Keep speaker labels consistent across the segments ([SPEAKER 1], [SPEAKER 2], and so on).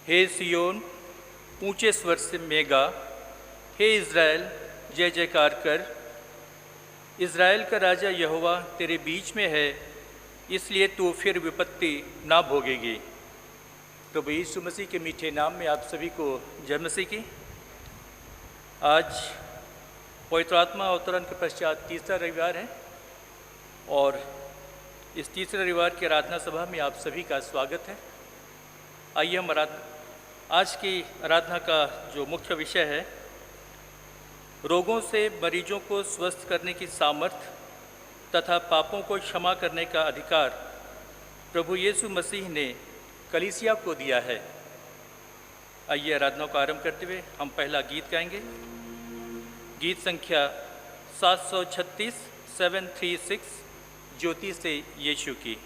[SPEAKER 1] हे सियोन, ऊंचे स्वर से में गा। हे इज़राइल, जय जयकार कर। इज़राइल का राजा यहोवा तेरे बीच में है, इसलिए तू फिर विपत्ति ना भोगेगी। प्रभु यीशु मसीह के मीठे नाम में आप सभी को जय मसीह की। आज पवित्र आत्मा अवतरण के पश्चात तीसरा रविवार है और इस तीसरे रविवार की आराधना सभा में आप सभी का स्वागत है। आइए हम आज की आराधना का जो मुख्य विषय है, रोगों से मरीजों को स्वस्थ करने की सामर्थ्य तथा पापों को क्षमा करने का अधिकार प्रभु यीशु मसीह ने कलीसिया को दिया है। आइए आराधना को आरंभ करते हुए हम पहला गीत गाएंगे। गीत संख्या 736 736 ज्योति से यीशु की।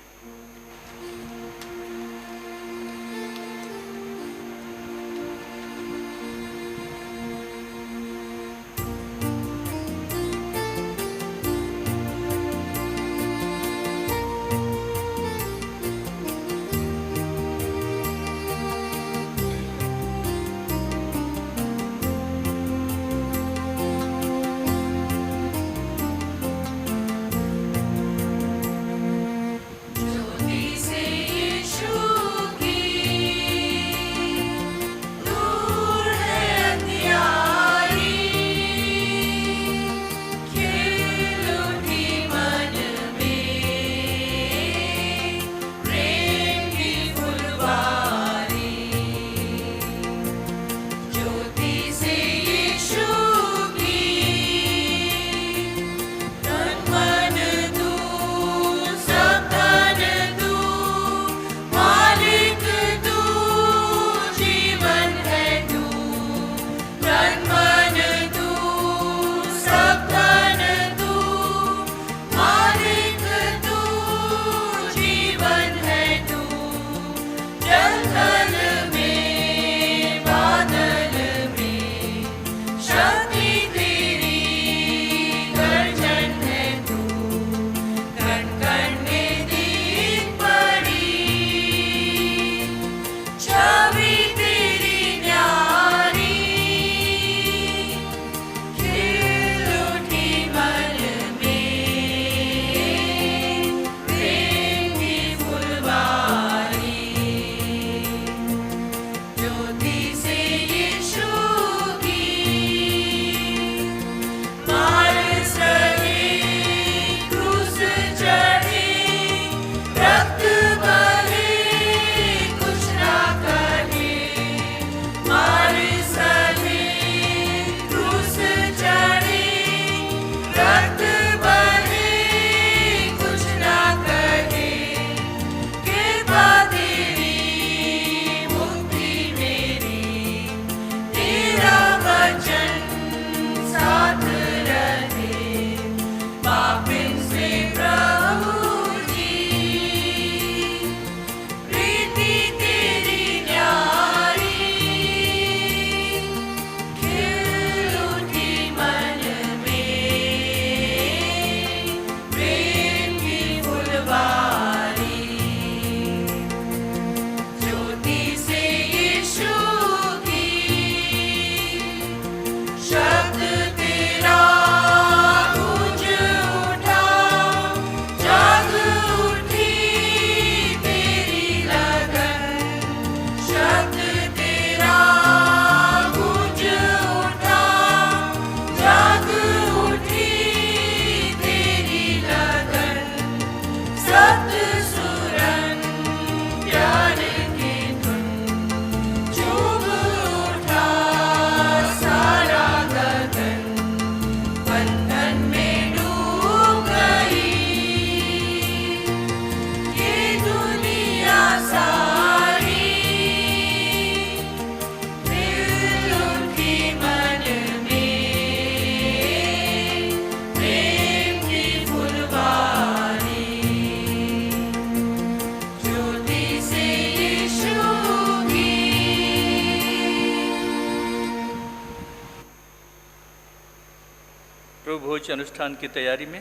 [SPEAKER 1] प्रभुभोज अनुष्ठान की तैयारी में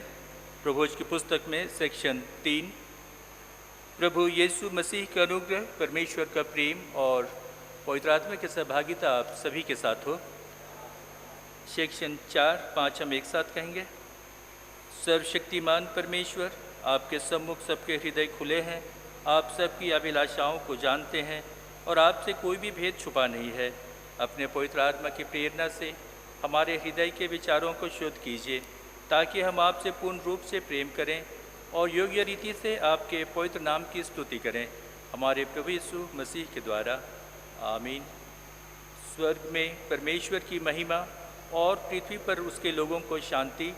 [SPEAKER 1] प्रभुभोज की पुस्तक में सेक्शन 3 प्रभु यीशु मसीह का अनुग्रह, परमेश्वर का प्रेम और पवित्र आत्मा की सहभागिता आप सभी के साथ हो। सेक्शन 4-5 हम एक साथ कहेंगे। सर्वशक्तिमान परमेश्वर, आपके सम्मुख सबके हृदय खुले हैं। आप सबकी अभिलाषाओं को जानते हैं और आपसे कोई भी भेद छुपा नहीं है। अपने पवित्र आत्मा की प्रेरणा से हमारे हृदय के विचारों को शुद्ध कीजिए, ताकि हम आपसे पूर्ण रूप से प्रेम करें और योग्य रीति से आपके पवित्र नाम की स्तुति करें, हमारे प्रभु यीशु मसीह के द्वारा। आमीन। स्वर्ग में परमेश्वर की महिमा और पृथ्वी पर उसके लोगों को शांति।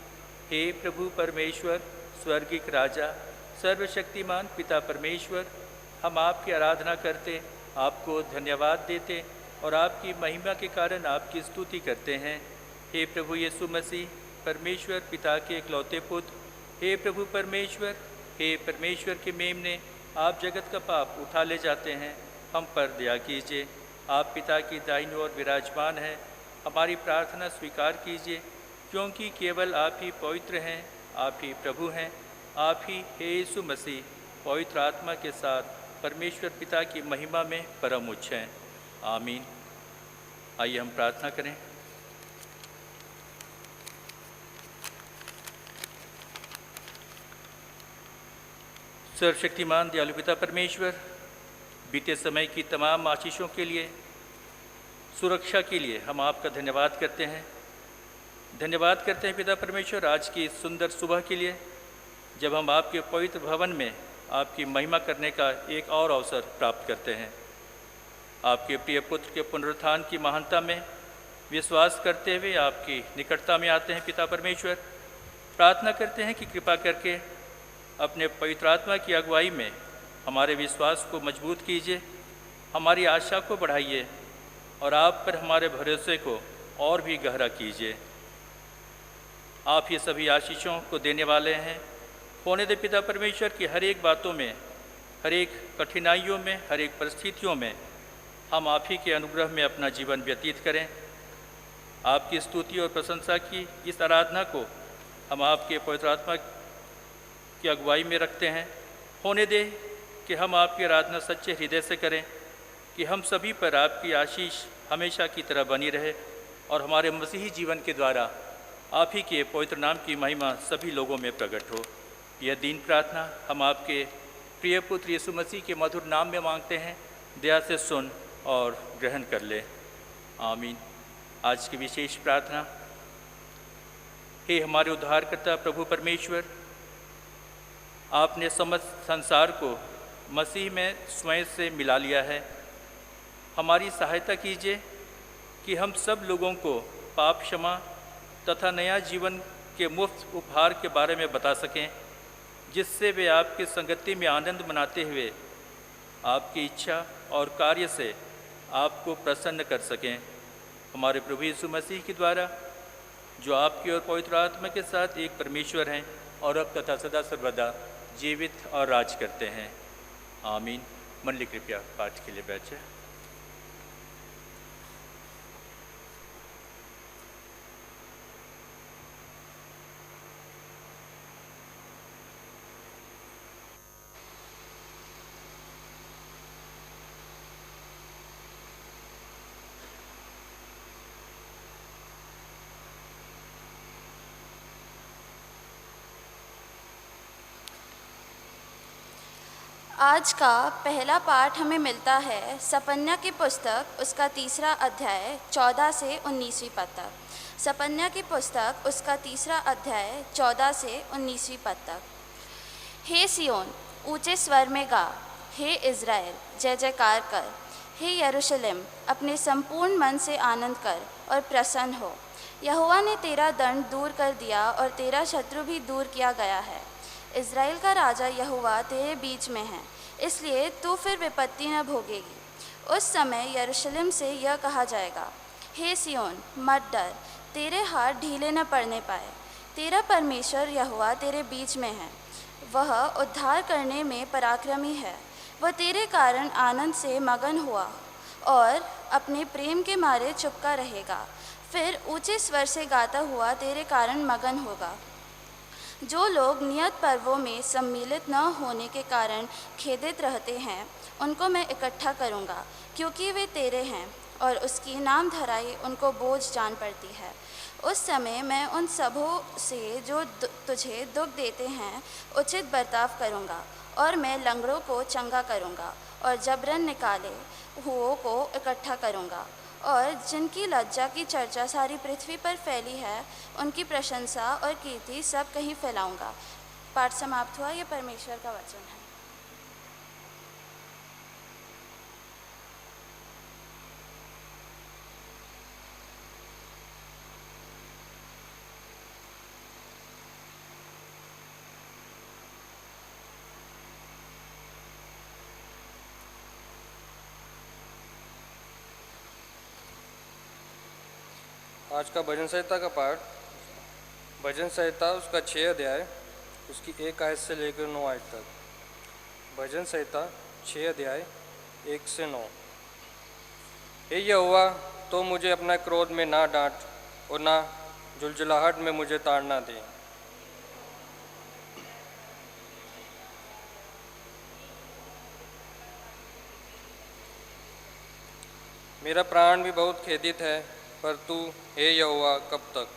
[SPEAKER 1] हे प्रभु परमेश्वर, स्वर्गिक राजा, सर्वशक्तिमान पिता परमेश्वर, हम आपकी आराधना करते, आपको धन्यवाद देते और आपकी महिमा के कारण आपकी स्तुति करते हैं। हे प्रभु यीशु मसीह, परमेश्वर पिता के इकलौते पुत्र, हे प्रभु परमेश्वर, हे परमेश्वर के मेमने, आप जगत का पाप उठा ले जाते हैं, हम पर दया कीजिए। आप पिता की दाहिनी ओर विराजमान हैं, हमारी प्रार्थना स्वीकार कीजिए, क्योंकि केवल आप ही पवित्र हैं, आप ही प्रभु हैं, आप ही हे यीशु मसीह पवित्र आत्मा के साथ परमेश्वर पिता की महिमा में परम उच्च हैं। आमीन। आइए हम प्रार्थना करें। सर्वशक्तिमान दयालु पिता परमेश्वर, बीते समय की तमाम आशीषों के लिए, सुरक्षा के लिए हम आपका धन्यवाद करते हैं। धन्यवाद करते हैं पिता परमेश्वर आज की इस सुंदर सुबह के लिए, जब हम आपके पवित्र भवन में आपकी महिमा करने का एक और अवसर प्राप्त करते हैं। आपके प्रिय पुत्र के पुनरुत्थान की महानता में विश्वास करते हुए आपकी निकटता में आते हैं। पिता परमेश्वर, प्रार्थना करते हैं कि कृपा करके अपने पवित्र आत्मा की अगुवाई में हमारे विश्वास को मजबूत कीजिए, हमारी आशा को बढ़ाइए और आप पर हमारे भरोसे को और भी गहरा कीजिए। आप ये सभी आशीषों को देने वाले हैं। होने दे पिता परमेश्वर की हर एक बातों में, हर एक कठिनाइयों में, हर एक परिस्थितियों में हम आप ही के अनुग्रह में अपना जीवन व्यतीत करें। आपकी स्तुति और प्रशंसा की इस आराधना को हम आपके पवित्र आत्मा की अगुवाई में रखते हैं। होने दे कि हम आपकी आराधना सच्चे हृदय से करें, कि हम सभी पर आपकी आशीष हमेशा की तरह बनी रहे और हमारे मसीही जीवन के द्वारा आप ही के पवित्र नाम की महिमा सभी लोगों में प्रकट हो। यह दीन प्रार्थना हम आपके प्रिय पुत्र यीशु मसीह के मधुर नाम में मांगते हैं। दया से सुन और ग्रहण कर ले। आमीन। आज की विशेष प्रार्थना। हे हमारे उद्धारकर्ता प्रभु परमेश्वर, आपने समस्त संसार को मसीह में स्वयं से मिला लिया है। हमारी सहायता कीजिए कि हम सब लोगों को पाप क्षमा तथा नया जीवन के मुफ्त उपहार के बारे में बता सकें, जिससे वे आपकी संगति में आनंद मनाते हुए आपकी इच्छा और कार्य से आपको प्रसन्न कर सकें। हमारे प्रभु यीशु मसीह के द्वारा, जो आपकी और पवित्र आत्मा के साथ एक परमेश्वर हैं और अब तथा सदा सर्वदा जीवित और राज करते हैं। आमीन। मंडली कृपया पाठ के लिए बैठे।
[SPEAKER 2] आज का पहला पाठ हमें मिलता है सपन्या की पुस्तक, उसका 3 अध्याय 14 से 19वीं पद तक। सपन्या की पुस्तक, उसका 3 अध्याय 14 से 19वीं पद तक। हे सियोन, ऊंचे स्वर में गा। हे इज़राइल, जय जयकार कर। हे यरूशलेम, अपने संपूर्ण मन से आनंद कर और प्रसन्न हो। यहोवा ने तेरा दंड दूर कर दिया और तेरा शत्रु भी दूर किया गया है। इज़राइल का राजा यहोवा तेरे बीच में है, इसलिए तू फिर विपत्ति न भोगेगी। उस समय यरूशलेम से यह कहा जाएगा, हे सियोन, मत डर, तेरे हाथ ढीले न पड़ने पाए। तेरा परमेश्वर यहोवा तेरे बीच में है, वह उद्धार करने में पराक्रमी है। वह तेरे कारण आनंद से मगन हुआ और अपने प्रेम के मारे चुपका रहेगा। फिर ऊंचे स्वर से गाता हुआ तेरे कारण मगन होगा। जो लोग नियत पर्वों में सम्मिलित न होने के कारण खेदित रहते हैं, उनको मैं इकट्ठा करूँगा, क्योंकि वे तेरे हैं और उसकी नाम धराई उनको बोझ जान पड़ती है। उस समय मैं उन सबों से जो तुझे दुख देते हैं उचित बर्ताव करूँगा, और मैं लंगड़ों को चंगा करूँगा और जबरन निकाले हुओं को इकट्ठा करूँगा, और जिनकी लज्जा की चर्चा सारी पृथ्वी पर फैली है उनकी प्रशंसा और कीर्ति सब कहीं फैलाऊँगा। पाठ समाप्त हुआ। ये परमेश्वर का वचन है।
[SPEAKER 3] आज का भजन संहिता का पाठ, भजन संहिता उसका 6 अध्याय उसकी 1 आयत से लेकर 9 आयत तक। भजन संहिता 6 अध्याय 1 से 9। हे यहोवा, तो मुझे अपना क्रोध में ना डांट और ना जुलजुलाहट में मुझे ताड़ना दे। मेरा प्राण भी बहुत खेदित है, पर तू हे यहोवा कब तक?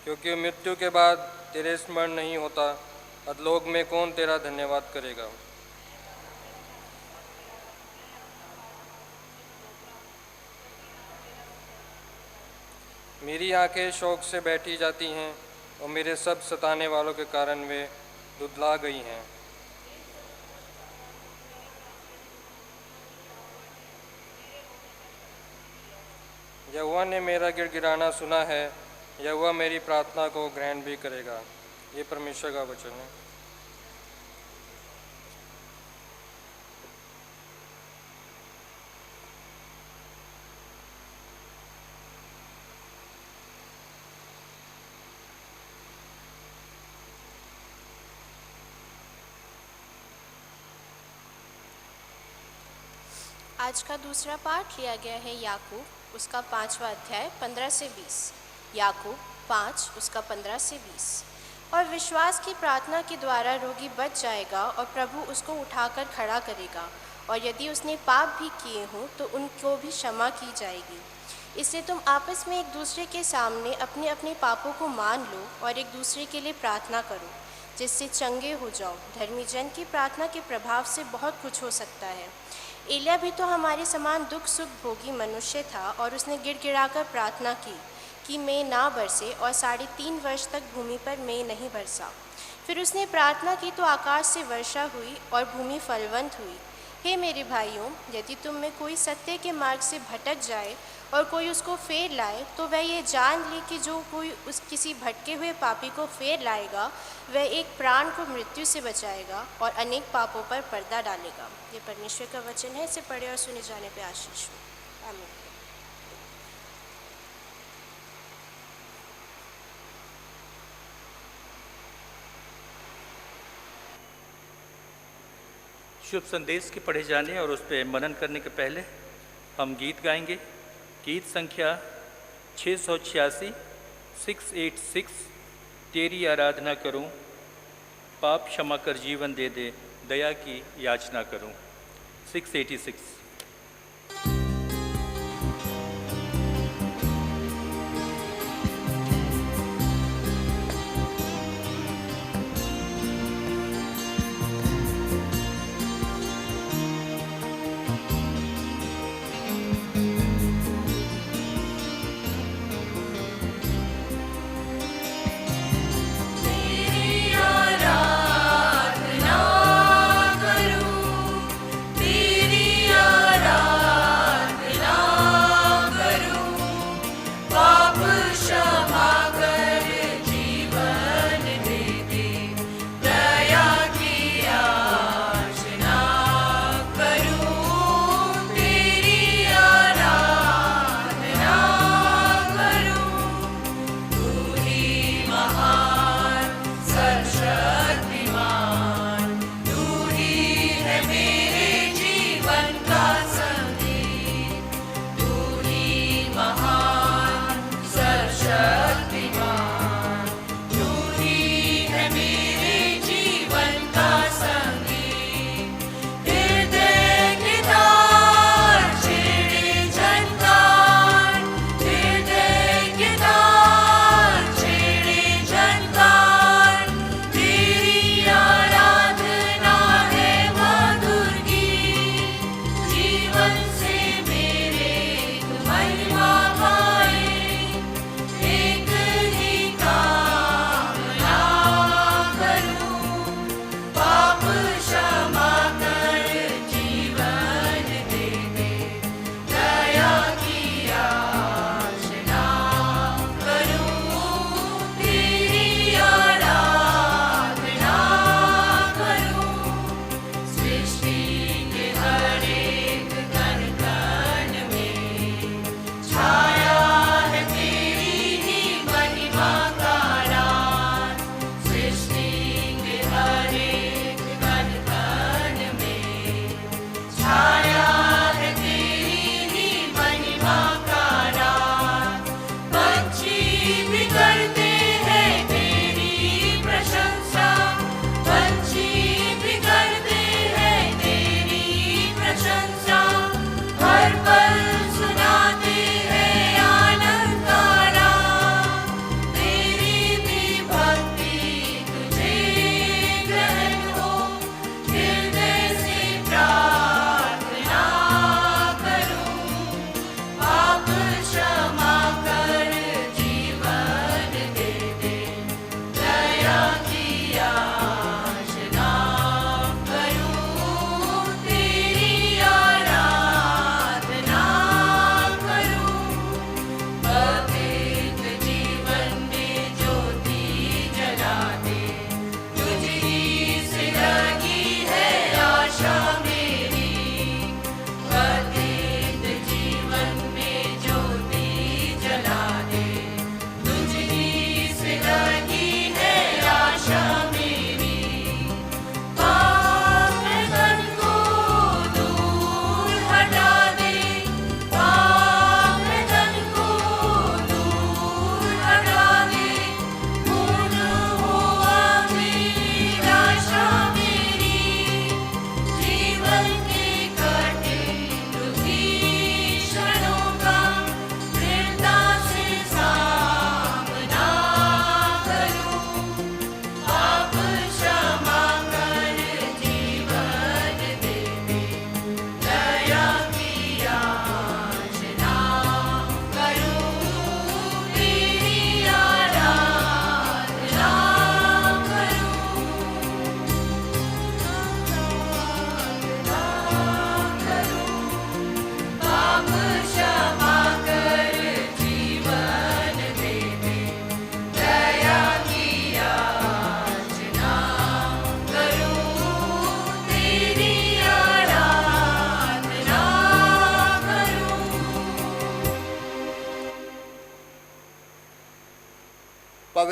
[SPEAKER 3] क्योंकि मृत्यु के बाद तेरे स्मरण नहीं होता, अधलोक में कौन तेरा धन्यवाद करेगा? मेरी आंखें शौक से बैठी जाती हैं और मेरे सब सताने वालों के कारण वे दुधला गई हैं। यहोवा ने मेरा गिड़गिड़ाना सुना है, यहोवा मेरी प्रार्थना को ग्रहण भी करेगा। ये परमेश्वर का वचन है।
[SPEAKER 4] आज का दूसरा पाठ लिया गया है याकूब उसका 5वां अध्याय 15 से 20। याकूब 5 उसका 15 से 20। और विश्वास की प्रार्थना के द्वारा रोगी बच जाएगा और प्रभु उसको उठाकर खड़ा करेगा, और यदि उसने पाप भी किए हों तो उनको भी क्षमा की जाएगी। इसलिए तुम आपस में एक दूसरे के सामने अपने अपने पापों को मान लो और एक दूसरे के लिए प्रार्थना करो, जिससे चंगे हो जाओ। धर्मी जन की प्रार्थना के प्रभाव से बहुत कुछ हो सकता है। एलिया भी तो हमारे समान दुख सुख भोगी मनुष्य था, और उसने गिड़गिड़ाकर प्रार्थना की कि मेघ ना बरसे, और 3.5 वर्ष तक भूमि पर मेघ नहीं बरसा। फिर उसने प्रार्थना की तो आकाश से वर्षा हुई और भूमि फलवंत हुई। हे मेरे भाइयों, यदि तुम में कोई सत्य के मार्ग से भटक जाए और कोई उसको फेर लाए, तो वह ये जान ले कि जो कोई उस किसी भटके हुए पापी को फेर लाएगा, वह एक प्राण को मृत्यु से बचाएगा और अनेक पापों पर पर्दा डालेगा। ये परमेश्वर का वचन है। इसे पढ़े और सुने जाने पे आशीष हो। आमीन।
[SPEAKER 1] शुभ संदेश के पढ़े जाने और उस पर मनन करने के पहले हम गीत गाएंगे। गीत संख्या 686 686, तेरी आराधना करूं, पाप क्षमा कर जीवन दे दे, दया की याचना करूं। 686।
[SPEAKER 5] तेरी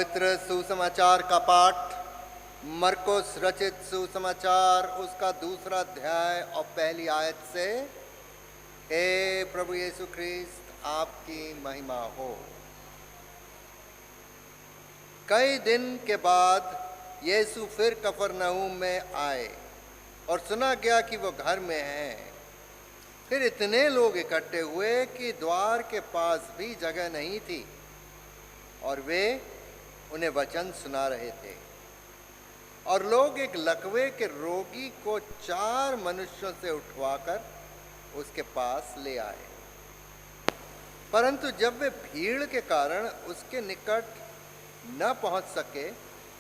[SPEAKER 5] पवित्र सुसमाचार का पाठ मरकुस रचित सुसमाचार उसका 2 अध्याय और पहली आयत से। हे प्रभु यीशु ख्रिस्त आपकी महिमा हो। कई दिन के बाद यीशु फिर कफरनहूम में आए और सुना गया कि वो घर में हैं। फिर इतने लोग इकट्ठे हुए कि द्वार के पास भी जगह नहीं थी और वे उन्हें वचन सुना रहे थे। और लोग एक लकवे के रोगी को 4 मनुष्यों से उठवाकर उसके पास ले आए, परंतु जब वे भीड़ के कारण उसके निकट न पहुंच सके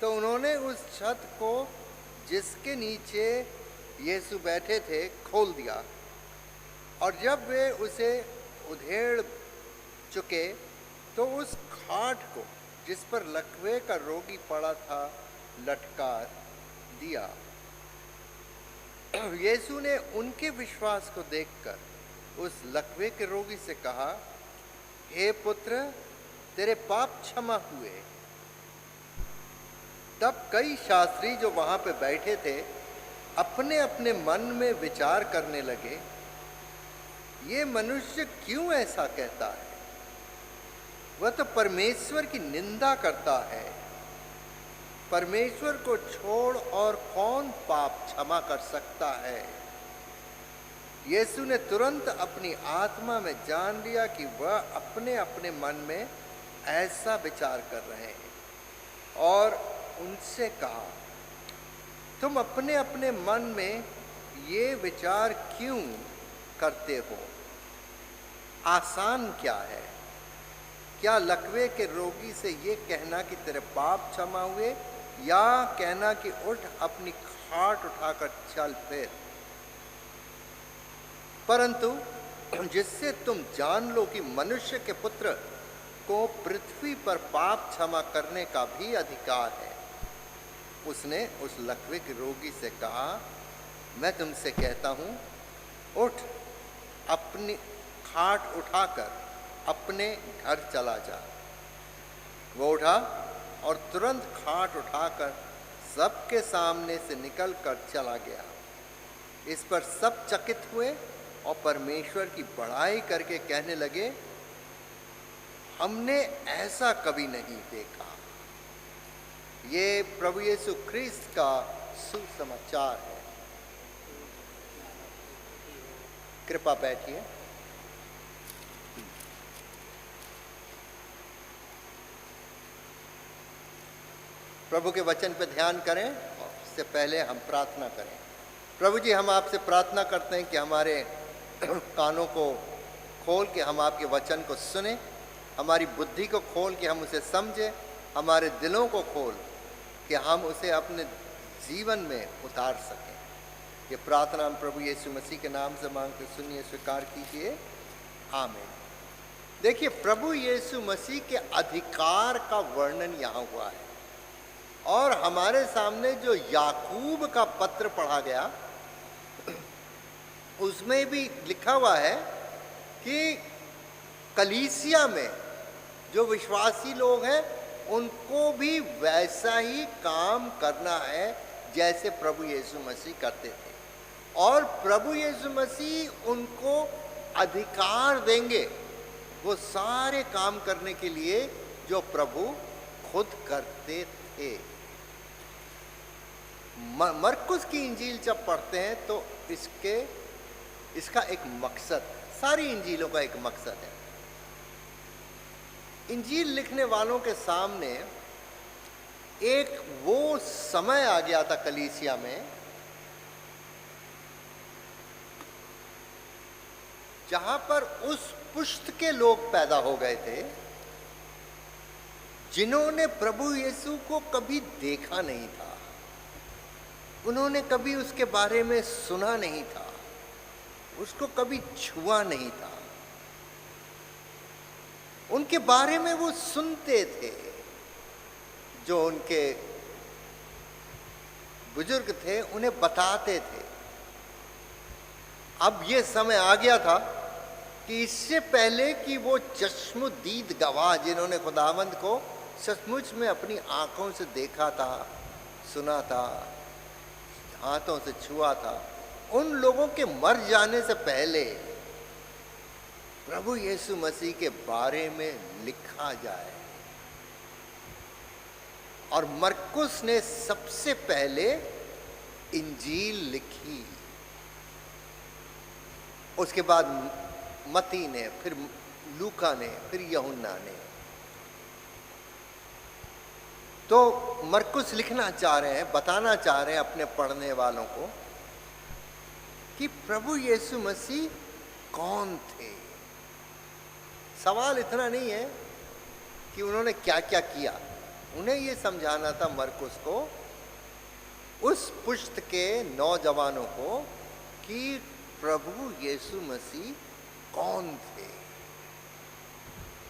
[SPEAKER 5] तो उन्होंने उस छत को जिसके नीचे यीशु बैठे थे खोल दिया। और जब वे उसे उधेड़ चुके तो उस खाट को जिस पर लकवे का रोगी पड़ा था लटका दिया। यीशु ने उनके विश्वास को देखकर उस लकवे के रोगी से कहा, हे पुत्र, तेरे पाप क्षमा हुए। तब कई शास्त्री जो वहां पे बैठे थे अपने अपने मन में विचार करने लगे, ये मनुष्य क्यों ऐसा कहता है? वह तो परमेश्वर की निंदा करता है। परमेश्वर को छोड़ और कौन पाप क्षमा कर सकता है? यीशु ने तुरंत अपनी आत्मा में जान लिया कि वह अपने अपने मन में ऐसा विचार कर रहे हैं और उनसे कहा, तुम अपने अपने मन में ये विचार क्यों करते हो? आसान क्या है? क्या लकवे के रोगी से ये कहना कि तेरे पाप क्षमा हुए, या कहना कि उठ अपनी खाट उठाकर चल फिर? परंतु जिससे तुम जान लो कि मनुष्य के पुत्र को पृथ्वी पर पाप क्षमा करने का भी अधिकार है। उसने उस लकवे के रोगी से कहा, मैं तुमसे कहता हूं, उठ अपनी खाट उठाकर अपने घर चला जा। वो उठा और तुरंत खाट उठाकर सबके सामने से निकलकर चला गया। इस पर सब चकित हुए और परमेश्वर की बड़ाई करके कहने लगे, हमने ऐसा कभी नहीं देखा। ये प्रभु यीशु ख्रिस्त का सुसमाचार है। कृपा बैठिए। प्रभु के वचन पर ध्यान करें और इससे पहले हम प्रार्थना करें। प्रभु जी, हम आपसे प्रार्थना करते हैं कि हमारे कानों को खोल के हम आपके वचन को सुने, हमारी बुद्धि को खोल के हम उसे समझें, हमारे दिलों को खोल कि हम उसे अपने जीवन में उतार सकें। ये प्रार्थना हम प्रभु यीशु मसीह के नाम से मांगते सुनिए, स्वीकार कीजिए। आमीन। देखिए, प्रभु यीशु मसीह के अधिकार का वर्णन यहाँ हुआ है और हमारे सामने जो याकूब का पत्र पढ़ा गया उसमें भी लिखा हुआ है कि कलीसिया में जो विश्वासी लोग हैं उनको भी वैसा ही काम करना है जैसे प्रभु यीशु मसीह करते थे, और प्रभु यीशु मसीह उनको अधिकार देंगे वो सारे काम करने के लिए जो प्रभु खुद करते थे। मरकुस की इंजील जब पढ़ते हैं तो इसका एक मकसद, सारी इंजीलों का एक मकसद है। इंजील लिखने वालों के सामने एक वो समय आ गया था कलीसिया में जहां पर उस पुश्त के लोग पैदा हो गए थे जिन्होंने प्रभु यीशु को कभी देखा नहीं था, उन्होंने कभी उसके बारे में सुना नहीं था, उसको कभी छुआ नहीं था। उनके बारे में वो सुनते थे, जो उनके बुजुर्ग थे उन्हें बताते थे। अब ये समय आ गया था कि इससे पहले कि वो चश्मदीद गवाह जिन्होंने खुदावंद को सचमुच में अपनी आंखों से देखा था, सुना था, हाथों से छुआ था, उन लोगों के मर जाने से पहले प्रभु यीशु मसीह के बारे में लिखा जाए। और मरकुस ने सबसे पहले इंजील लिखी, उसके बाद मती ने, फिर लूका ने, फिर यूहन्ना ने। तो मरकुस लिखना चाह रहे हैं, बताना चाह रहे हैं अपने पढ़ने वालों को कि प्रभु यीशु मसीह कौन थे। सवाल इतना नहीं है कि उन्होंने क्या क्या किया, उन्हें ये समझाना था मरकुस को, उस पुश्त के नौजवानों को, कि प्रभु यीशु मसीह कौन थे।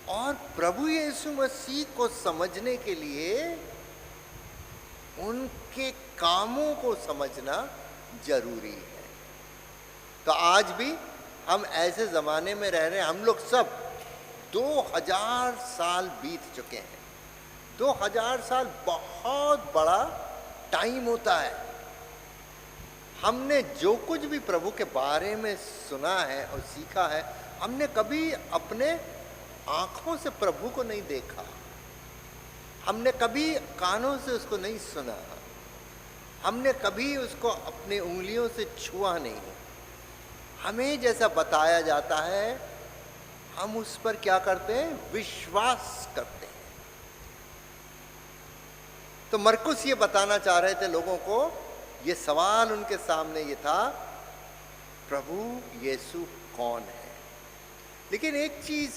[SPEAKER 5] और प्रभु यीशु मसीह को समझने के लिए उनके कामों को समझना जरूरी है। तो आज भी हम ऐसे ज़माने में रह रहे हैं, हम लोग सब 2000 साल बीत चुके हैं। 2000 साल बहुत बड़ा टाइम होता है। हमने जो कुछ भी प्रभु के बारे में सुना है और सीखा है, हमने कभी अपने आँखों से प्रभु को नहीं देखा, हमने कभी कानों से उसको नहीं सुना, हमने कभी उसको अपने उंगलियों से छुआ नहीं। हमें जैसा बताया जाता है हम उस पर क्या करते हैं, विश्वास करते हैं। तो मरकुस ये बताना चाह रहे थे लोगों को, ये सवाल उनके सामने ये था, प्रभु यीशु कौन है। लेकिन एक चीज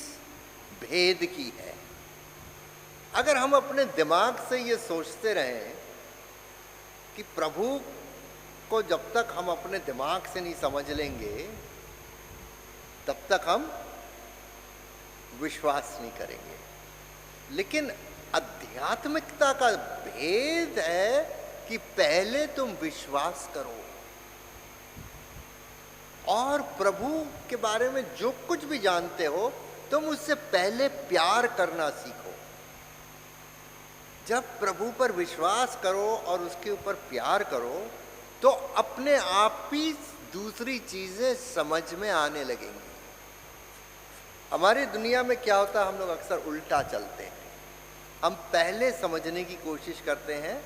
[SPEAKER 5] भेद की है, अगर हम अपने दिमाग से ये सोचते रहें कि प्रभु को जब तक हम अपने दिमाग से नहीं समझ लेंगे तब तक हम विश्वास नहीं करेंगे। लेकिन आध्यात्मिकता का भेद है कि पहले तुम विश्वास करो और प्रभु के बारे में जो कुछ भी जानते हो तुम उससे पहले प्यार करना सीखो। जब प्रभु पर विश्वास करो और उसके ऊपर प्यार करो तो अपने आप ही दूसरी चीजें समझ में आने लगेंगी। हमारी दुनिया में क्या होता है, हम लोग अक्सर उल्टा चलते हैं। हम पहले समझने की कोशिश करते हैं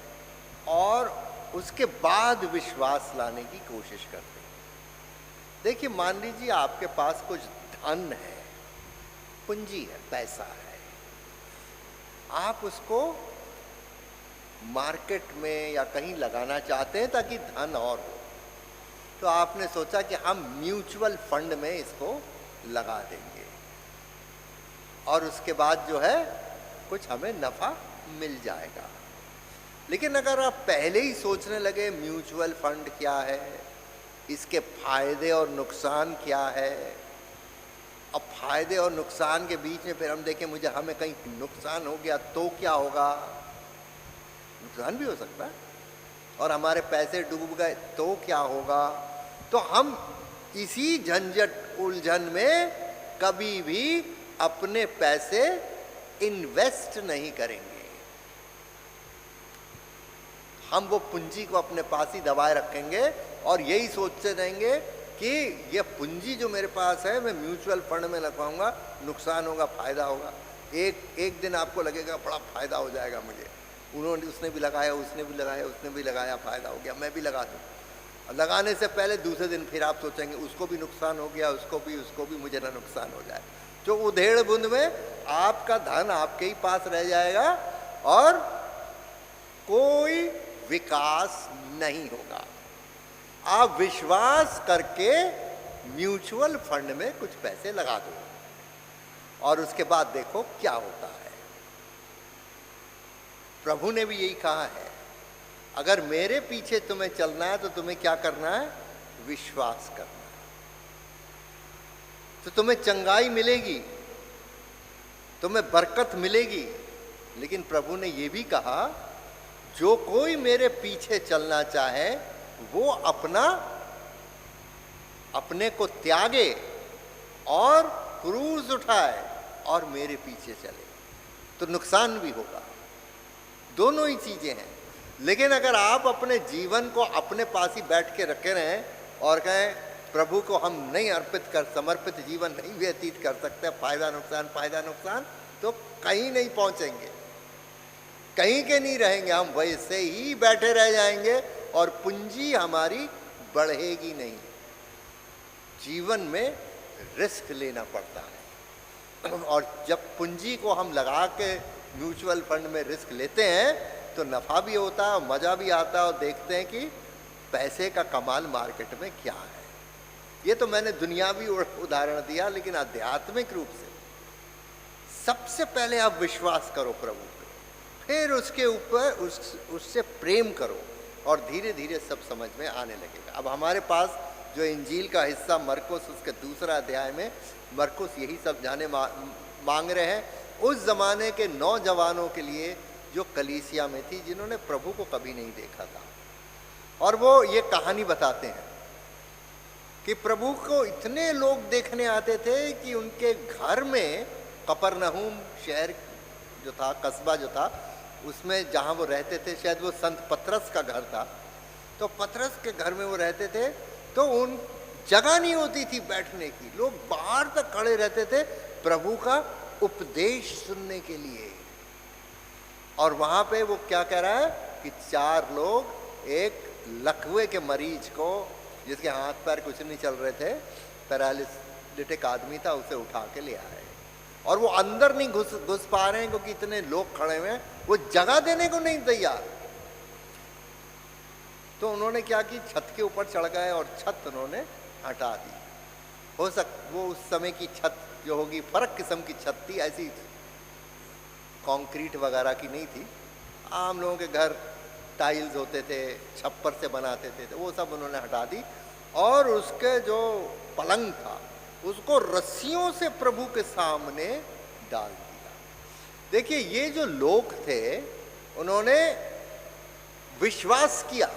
[SPEAKER 5] और उसके बाद विश्वास लाने की कोशिश करते हैं। देखिए, मान लीजिए आपके पास कुछ धन है, पूंजी है, पैसा है, आप उसको मार्केट में या कहीं लगाना चाहते हैं ताकि धन और हो। तो आपने सोचा कि हम म्यूचुअल फंड में इसको लगा देंगे और उसके बाद जो है कुछ हमें नफा मिल जाएगा। लेकिन अगर आप पहले ही सोचने लगे म्यूचुअल फंड क्या है, इसके फायदे और नुकसान क्या है, अब फायदे और नुकसान के बीच में फिर हम देखें हमें कहीं नुकसान हो गया तो क्या होगा, नुकसान भी हो सकता है, और हमारे पैसे डूब गए तो क्या होगा। तो हम इसी झंझट उलझन में कभी भी अपने पैसे इन्वेस्ट नहीं करेंगे। हम वो पूंजी को अपने पास ही दबाए रखेंगे और यही सोचते रहेंगे कि ये पूंजी जो मेरे पास है मैं म्यूचुअल फंड में लगाऊंगा, नुकसान होगा फायदा होगा। एक दिन आपको लगेगा बड़ा फायदा हो जाएगा मुझे, उसने भी लगाया, उसने भी लगाया, उसने भी लगाया, फायदा हो गया, मैं भी लगा दूँ। लगाने से पहले दूसरे दिन फिर आप सोचेंगे उसको भी नुकसान हो गया, उसको भी मुझे ना नुकसान हो जाए। जो उधेड़ बुंद में आपका धन आपके ही पास रह जाएगा और कोई विकास नहीं होगा। आप विश्वास करके म्यूचुअल फंड में कुछ पैसे लगा दो और उसके बाद देखो क्या होता है। प्रभु ने भी यही कहा है, अगर मेरे पीछे तुम्हें चलना है तो तुम्हें क्या करना है, विश्वास करना है, तो तुम्हें चंगाई मिलेगी, तुम्हें बरकत मिलेगी। लेकिन प्रभु ने यह भी कहा, जो कोई मेरे पीछे चलना चाहे वो अपने को त्यागे और क्रूस उठाए और मेरे पीछे चले। तो नुकसान भी होगा, दोनों ही चीज़ें हैं। लेकिन अगर आप अपने जीवन को अपने पास ही बैठ के रखे रहें और कहें प्रभु को हम नहीं समर्पित जीवन नहीं व्यतीत कर सकते, फायदा नुकसान, तो कहीं नहीं पहुंचेंगे, कहीं के नहीं रहेंगे, हम वैसे ही बैठे रह जाएंगे और पूंजी हमारी बढ़ेगी नहीं। जीवन में रिस्क लेना पड़ता है, और जब पूंजी को हम लगा के म्यूचुअल फंड में रिस्क लेते हैं तो नफ़ा भी होता है, मज़ा भी आता है, और देखते हैं कि पैसे का कमाल मार्केट में क्या है। ये तो मैंने दुनियावी उदाहरण दिया, लेकिन आध्यात्मिक रूप से सबसे पहले आप विश्वास करो प्रभु पे, फिर उसके ऊपर उससे प्रेम करो, और धीरे धीरे सब समझ में आने लगेगा। अब हमारे पास जो इंजील का हिस्सा मरकुस, उसके दूसरा अध्याय में मरकुस यही सब जाने मांग रहे हैं उस ज़माने के नौजवानों के लिए जो कलीसिया में थी, जिन्होंने प्रभु को कभी नहीं देखा था। और वो ये कहानी बताते हैं कि प्रभु को इतने लोग देखने आते थे कि उनके घर में, कफरनहूम शहर जो था, कस्बा जो था, उसमें जहाँ वो रहते थे, शायद वो संत पतरस का घर था, तो पतरस के घर में वो रहते थे, तो उन जगह नहीं होती थी बैठने की, लोग बाहर तक खड़े रहते थे प्रभु का उपदेश सुनने के लिए। और वहाँ पे वो क्या कह रहा है कि 4 लोग एक लकवे के मरीज को, जिसके हाथ पैर कुछ नहीं चल रहे थे, पैरालिटिक आदमी था, उसे उठा के ले आए, और वो अंदर नहीं घुस पा रहे हैं क्योंकि इतने लोग खड़े हुए हैं, वो जगह देने को नहीं तैयार। तो उन्होंने क्या कि छत के ऊपर चढ़ गए और छत उन्होंने हटा दी। वो उस समय की छत जो होगी फर्क किस्म की छत थी, ऐसी कंक्रीट वगैरह की नहीं थी। आम लोगों के घर टाइल्स होते थे, छप्पर से बनाते थे, तो वो सब उन्होंने हटा दी, और उसके जो पलंग था उसको रस्सियों से प्रभु के सामने डाल दिया। देखिए, ये जो लोग थे उन्होंने विश्वास किया,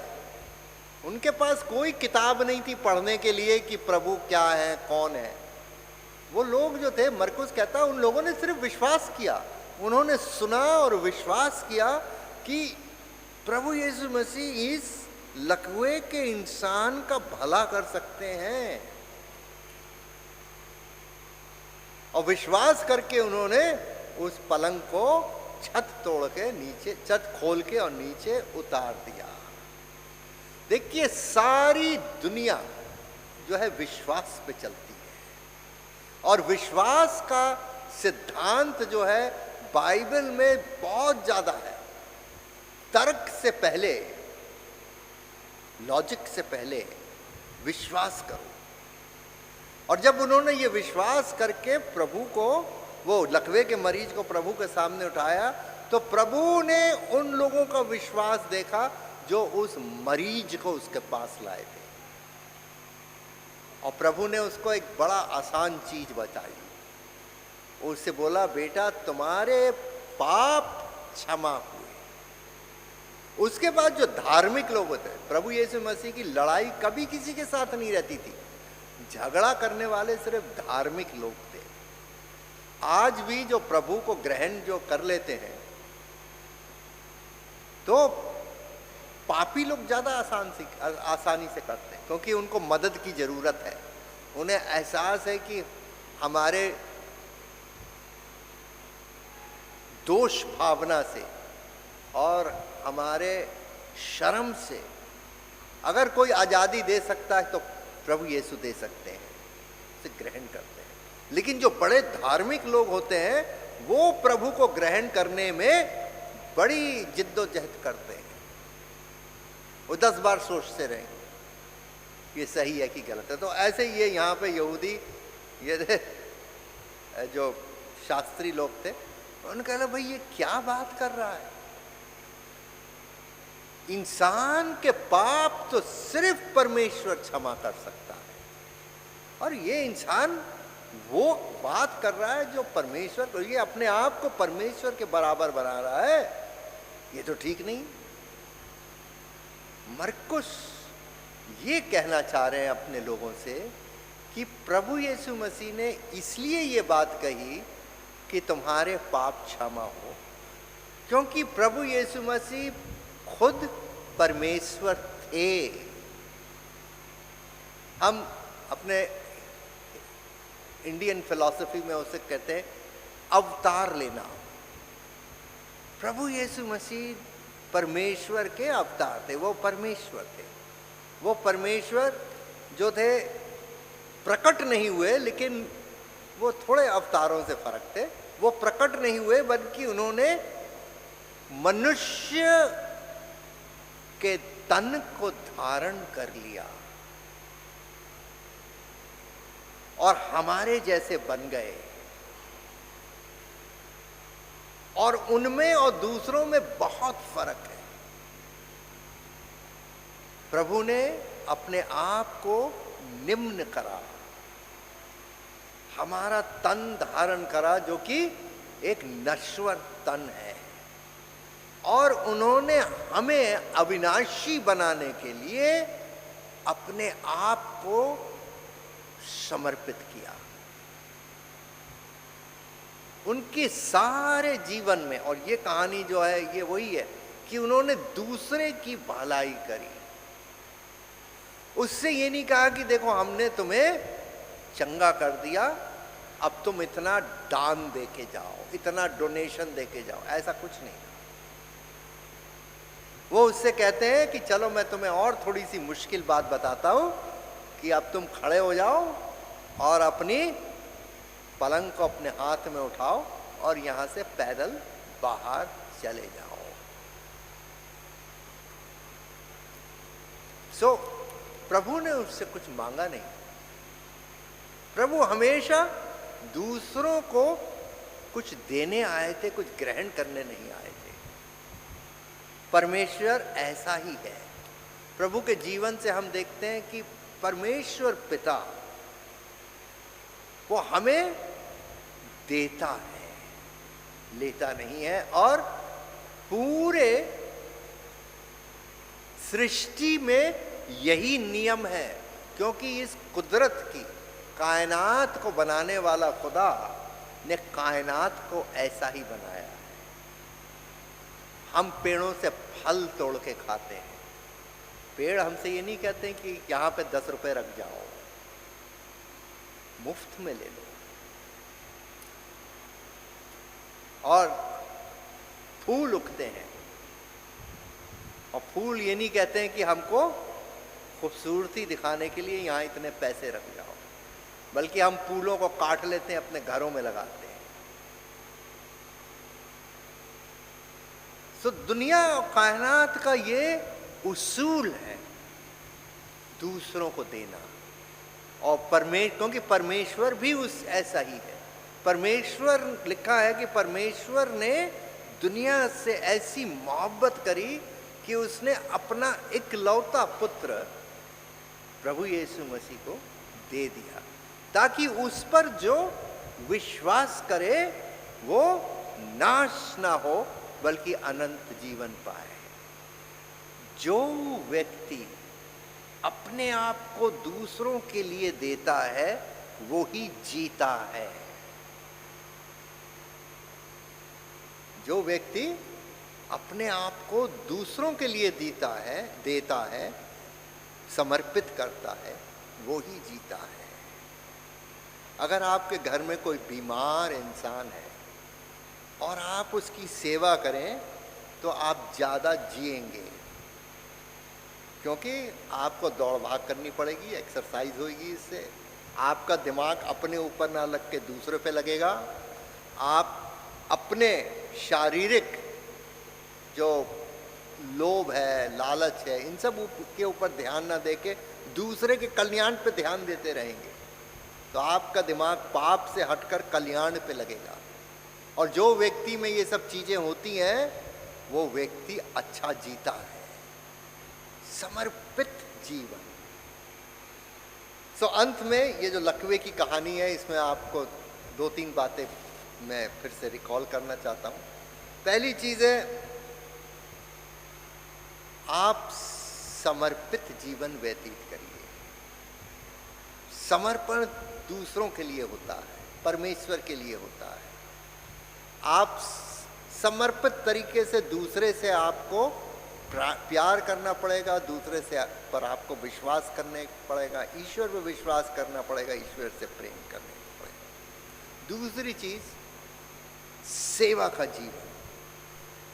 [SPEAKER 5] उनके पास कोई किताब नहीं थी पढ़ने के लिए कि प्रभु क्या है, कौन है। वो लोग जो थे, मरकुस कहता है, उन लोगों ने सिर्फ विश्वास किया, उन्होंने सुना और विश्वास किया कि प्रभु यीशु मसीह इस लकवे के इंसान का भला कर सकते हैं, और विश्वास करके उन्होंने उस पलंग को छत तोड़ के नीचे, छत खोल के और नीचे उतार दिया। देखिए, सारी दुनिया जो है विश्वास पे चलती है, और विश्वास का सिद्धांत जो है बाइबल में बहुत ज्यादा है। तर्क से पहले, लॉजिक से पहले विश्वास करो। और जब उन्होंने ये विश्वास करके प्रभु को, वो लकवे के मरीज को प्रभु के सामने उठाया, तो प्रभु ने उन लोगों का विश्वास देखा जो उस मरीज को उसके पास लाए थे, और प्रभु ने उसको एक बड़ा आसान चीज बताई। उससे बोला, बेटा तुम्हारे पाप क्षमा हुए। उसके बाद जो धार्मिक लोग होते हैं, प्रभु यीशु मसीह की लड़ाई कभी किसी के साथ नहीं रहती थी, झगड़ा करने वाले सिर्फ धार्मिक लोग थे। आज भी जो प्रभु को ग्रहण जो कर लेते हैं, तो पापी लोग ज्यादा आसानी से करते हैं, क्योंकि उनको मदद की जरूरत है। उन्हें एहसास है कि हमारे दोष भावना से और हमारे शर्म से अगर कोई आज़ादी दे सकता है तो प्रभु यीशु दे सकते हैं, उसे ग्रहण करते हैं। लेकिन जो बड़े धार्मिक लोग होते हैं, वो प्रभु को ग्रहण करने में बड़ी जिद्दोजहद करते हैं। वो 10 बार सोचते रहेंगे ये सही है कि गलत है। तो ऐसे ही ये यहाँ पे यहूदी, ये जो शास्त्री लोग थे, उन्होंने कहा भाई ये क्या बात कर रहा है, इंसान के पाप तो सिर्फ परमेश्वर क्षमा कर सकता है, और ये इंसान वो बात कर रहा है जो परमेश्वर को, ये अपने आप को परमेश्वर के बराबर बना रहा है, ये तो ठीक नहीं। मरकुस ये कहना चाह रहे हैं अपने लोगों से कि प्रभु यीशु मसीह ने इसलिए ये बात कही कि तुम्हारे पाप क्षमा हो, क्योंकि प्रभु यीशु मसीह खुद परमेश्वर थे। हम अपने इंडियन फिलॉसफी में उसे कहते हैं अवतार लेना। प्रभु यीशु मसीह परमेश्वर के अवतार थे, वो परमेश्वर थे। वो परमेश्वर जो थे प्रकट नहीं हुए, लेकिन वो थोड़े अवतारों से फर्क थे। वो प्रकट नहीं हुए बल्कि उन्होंने मनुष्य के तन को धारण कर लिया और हमारे जैसे बन गए। और उनमें और दूसरों में बहुत फर्क है। प्रभु ने अपने आप को निम्न करा, हमारा तन धारण करा जो कि एक नश्वर तन है, और उन्होंने हमें अविनाशी बनाने के लिए अपने आप को समर्पित किया। उनके सारे जीवन में, और ये कहानी जो है ये वही है कि उन्होंने दूसरे की भलाई करी। उससे ये नहीं कहा कि देखो हमने तुम्हें चंगा कर दिया, अब तुम इतना दान दे के जाओ, इतना डोनेशन दे के जाओ, ऐसा कुछ नहीं। वो उससे कहते हैं कि चलो मैं तुम्हें और थोड़ी सी मुश्किल बात बताता हूं कि अब तुम खड़े हो जाओ और अपनी पलंग को अपने हाथ में उठाओ और यहां से पैदल बाहर चले जाओ। सो प्रभु ने उससे कुछ मांगा नहीं। प्रभु हमेशा दूसरों को कुछ देने आए थे, कुछ ग्रहण करने नहीं आए थे। परमेश्वर ऐसा ही है। प्रभु के जीवन से हम देखते हैं कि परमेश्वर पिता वो हमें देता है, लेता नहीं है। और पूरे सृष्टि में यही नियम है, क्योंकि इस कुदरत की, कायनात को बनाने वाला खुदा ने कायनात को ऐसा ही बनाया है। हम पेड़ों से फल तोड़ के खाते हैं। पेड़ हमसे ये नहीं कहते कि यहां पे 10 रुपए रख जाओ, मुफ्त में ले लो। और फूल उगते हैं, और फूल ये नहीं कहते हैं कि हमको खूबसूरती दिखाने के लिए यहां इतने पैसे रख जाओ, बल्कि हम फूलों को काट लेते हैं, अपने घरों में लगाते हैं। तो दुनिया और कायनात का ये उसूल है, दूसरों को देना। और क्योंकि परमेश्वर भी उस ऐसा ही है। परमेश्वर, लिखा है कि परमेश्वर ने दुनिया से ऐसी मोहब्बत करी कि उसने अपना इकलौता पुत्र प्रभु यीशु मसीह को दे दिया, ताकि उस पर जो विश्वास करे वो नाश ना हो बल्कि अनंत जीवन पाए। जो व्यक्ति अपने आप को दूसरों के लिए देता है वो ही जीता है। जो व्यक्ति अपने आप को दूसरों के लिए देता है, समर्पित करता है, वो ही जीता है। अगर आपके घर में कोई बीमार इंसान है और आप उसकी सेवा करें तो आप ज़्यादा जिएंगे, क्योंकि आपको दौड़ भाग करनी पड़ेगी, एक्सरसाइज होगी। इससे आपका दिमाग अपने ऊपर ना लग के दूसरे पे लगेगा। आप अपने शारीरिक जो लोभ है, लालच है, इन सब के ऊपर ध्यान ना देके दूसरे के कल्याण पे ध्यान देते रहेंगे, तो आपका दिमाग पाप से हटकर कल्याण पे लगेगा। और जो व्यक्ति में ये सब चीजें होती हैं वो व्यक्ति अच्छा जीता है, समर्पित जीवन। अंत में ये जो लकवे की कहानी है, इसमें आपको 2-3 बातें मैं फिर से रिकॉल करना चाहता हूँ। पहली चीज है, आप समर्पित जीवन व्यतीत करिए। समर्पण दूसरों के लिए होता है, परमेश्वर के लिए होता है। आप समर्पित तरीके से दूसरे से आपको प्यार करना पड़ेगा, दूसरे से पर आपको विश्वास करने पड़ेगा, ईश्वर पर विश्वास करना पड़ेगा, ईश्वर से प्रेम करने पड़ेगा। दूसरी चीज सेवा का जीवन,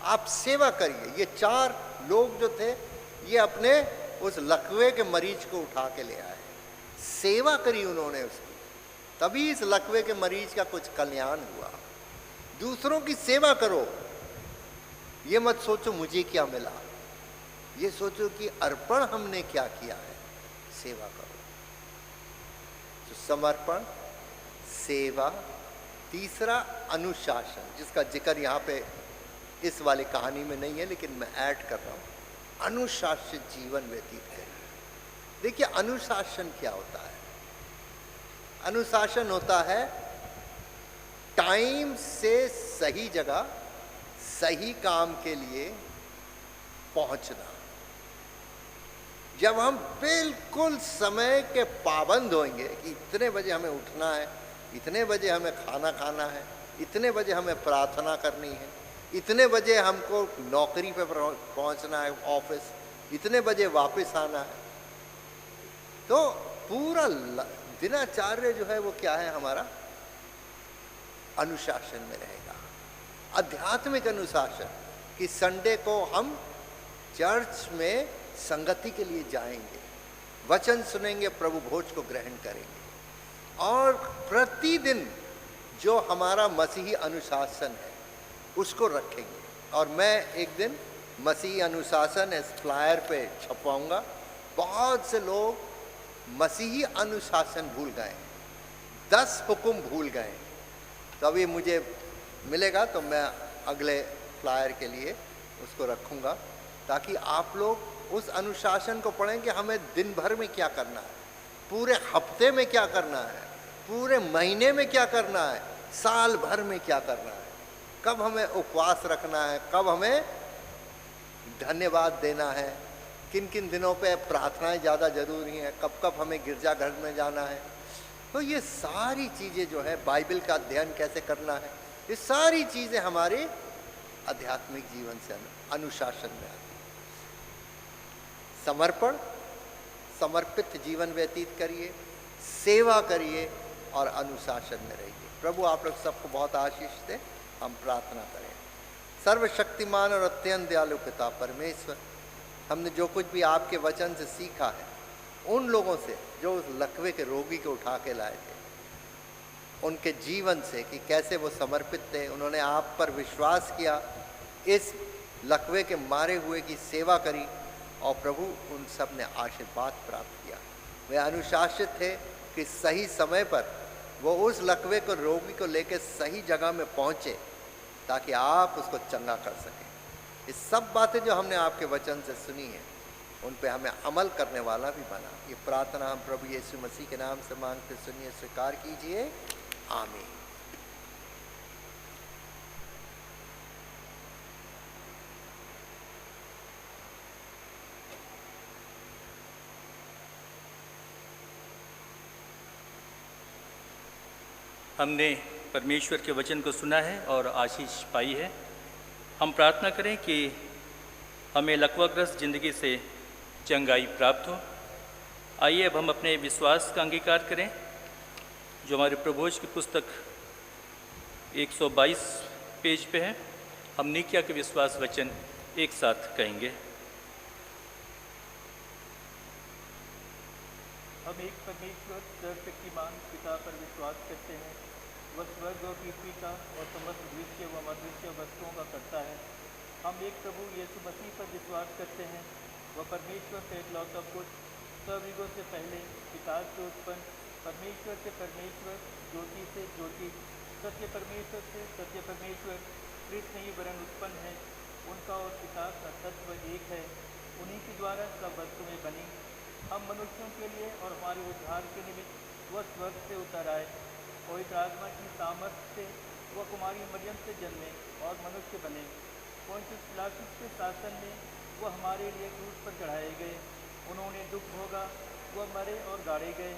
[SPEAKER 5] आप सेवा करिए। ये 4 लोग जो थे ये अपने उस लकवे के मरीज को उठा के ले आए, सेवा करी उन्होंने उसकी, तभी इस लकवे के मरीज का कुछ कल्याण हुआ। दूसरों की सेवा करो, ये मत सोचो मुझे क्या मिला, ये सोचो कि अर्पण हमने क्या किया है, सेवा करो। तो समर्पण, सेवा, तीसरा अनुशासन, जिसका जिक्र यहाँ पे इस वाली कहानी में नहीं है लेकिन मैं ऐड कर रहा हूँ। अनुशासित जीवन व्यतीत करें। देखिए अनुशासन क्या होता है? अनुशासन होता है टाइम से सही जगह सही काम के लिए पहुंचना। जब हम बिल्कुल समय के पाबंद होंगे कि इतने बजे हमें उठना है, इतने बजे हमें खाना खाना है, इतने बजे हमें प्रार्थना करनी है, इतने बजे हमको नौकरी पे पहुंचना है, ऑफिस, इतने बजे वापस आना है, तो पूरा दिनाचार्य जो है वो क्या है हमारा? अनुशासन में रहेगा। आध्यात्मिक अनुशासन कि संडे को हम चर्च में संगति के लिए जाएंगे, वचन सुनेंगे, प्रभु भोज को ग्रहण करेंगे, और प्रतिदिन जो हमारा मसीही अनुशासन है उसको रखेंगे। और मैं एक दिन मसीही अनुशासन इस फ्लायर पे छपवाऊंगा। बहुत से लोग मसीही अनुशासन भूल गए, 10 हुक्म भूल गए। तो अभी मुझे मिलेगा तो मैं अगले फ्लायर के लिए उसको रखूंगा, ताकि आप लोग उस अनुशासन को पढ़ें कि हमें दिन भर में क्या करना है, पूरे हफ्ते में क्या करना है, पूरे महीने में क्या करना है, साल भर में क्या करना है, कब हमें उपवास रखना है, कब हमें धन्यवाद देना है, किन किन दिनों पे प्रार्थनाएं ज़्यादा जरूरी हैं, कब कब हमें गिरजाघर में जाना है। तो ये सारी चीज़ें जो है, बाइबल का अध्ययन कैसे करना है, ये सारी चीज़ें हमारे आध्यात्मिक जीवन से अनुशासन में आती हैं। समर्पण, समर्पित जीवन व्यतीत करिए, सेवा करिए और अनुशासन में रहिए। प्रभु आप लोग सबको बहुत आशीष दे। हम प्रार्थना करें। सर्वशक्तिमान और अत्यंत दयालु पिता परमेश्वर, हमने जो कुछ भी आपके वचन से सीखा है, उन लोगों से जो उस लकवे के रोगी को उठा के लाए थे, उनके जीवन से कि कैसे वो समर्पित थे, उन्होंने आप पर विश्वास किया, इस लकवे के मारे हुए की सेवा करी, और प्रभु उन सब ने आशीर्वाद प्राप्त किया। वे अनुशासित थे कि सही समय पर वो उस लकवे को, रोगी को लेकर सही जगह में पहुँचे, ताकि आप उसको चंगा कर सकें। ये सब बातें जो हमने आपके वचन से सुनी है, उन पे हमें अमल करने वाला भी बना। ये प्रार्थना हम प्रभु यीशु मसीह के नाम से मांगते, सुनिए, स्वीकार कीजिए। आमीन।
[SPEAKER 1] हमने परमेश्वर के वचन को सुना है और आशीष पाई है। हम प्रार्थना करें कि हमें लकवाग्रस्त जिंदगी से चंगाई प्राप्त हो। आइए अब हम अपने विश्वास का अंगीकार करें, जो हमारे प्रभुज की पुस्तक 122 पेज पे है। हम नीकिया के विश्वास वचन एक साथ कहेंगे। हम एक परमेश्वर सर्वशक्तिमान पिता पर विश्वास करते हैं। वह स्वर्ग और पृथ्वी का और समस्त दृश्य व अदृश्य वस्तुओं का करता है। हम एक प्रभु यीशु मसीह पर विश्वास करते हैं। वह परमेश्वर से इकलौता पुत्र, सब युगों से पहले पिता से उत्पन्न, परमेश्वर से परमेश्वर, ज्योति से ज्योति, सत्य परमेश्वर से सत्य परमेश्वर, कृत नहीं वरन उत्पन्न है। उनका और पिता का तत्व एक है। उन्हीं के द्वारा सब वस्तुएं बनी। हम मनुष्यों के लिए और हमारे उद्धार के निमित्त वह स्वर्ग से उतर आए। पवित्र आत्मा की सामर्थ्य से वह कुमारी मरियम से जन्मे और मनुष्य बने। पोंतियुस पिलातुस के शासन में वह हमारे लिए क्रूस पर चढ़ाए गए। उन्होंने दुख भोगा, वह मरे और गाड़े गए।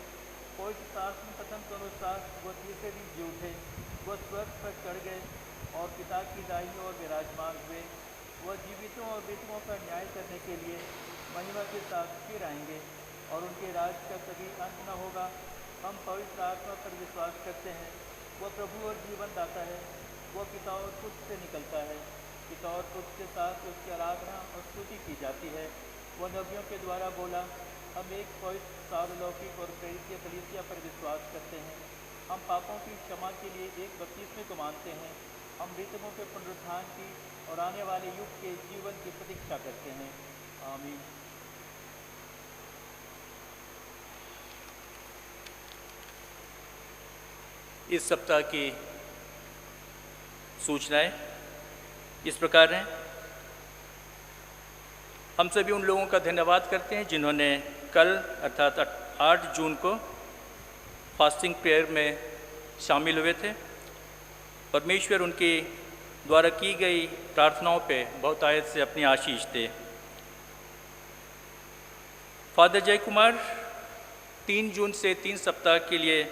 [SPEAKER 1] पवित्र शास्त्र कथन के अनुसार वह तीसरे दिन जी उठे। वह स्वर्ग पर चढ़ गए और पिता की दाहिनी ओर विराजमान हुए। वह जीवितों और मृतकों का न्याय करने के लिए महिमा के साथ फिर आएंगे और उनके राज का कभी अंत न होगा। हम पवित्र आत्मा पर विश्वास करते हैं, वह प्रभु और जीवन दाता है। वह पिता और पुत्र से निकलता है, पिता और पुत्र के साथ उसकी आराधना और स्तुति की जाती है। वह नबियों के द्वारा बोला, हम एक पवित्र सार्वलौकिक और प्रेरित कलीसिया पर विश्वास करते हैं। हम पापों की क्षमा के लिए एक बपतिस्मे को मानते हैं। हम मृतकों के पुनरुत्थान की और आने वाले युग के जीवन की प्रतीक्षा करते हैं। आमीन। इस सप्ताह की सूचनाएं इस प्रकार हैं। हम सभी उन लोगों का धन्यवाद करते हैं जिन्होंने कल अर्थात 8 जून को फास्टिंग प्रेयर में शामिल हुए थे। परमेश्वर उनके द्वारा की गई प्रार्थनाओं पे बहुतायत से अपनी आशीष दे। फादर जय कुमार 3 जून से 3 सप्ताह के लिए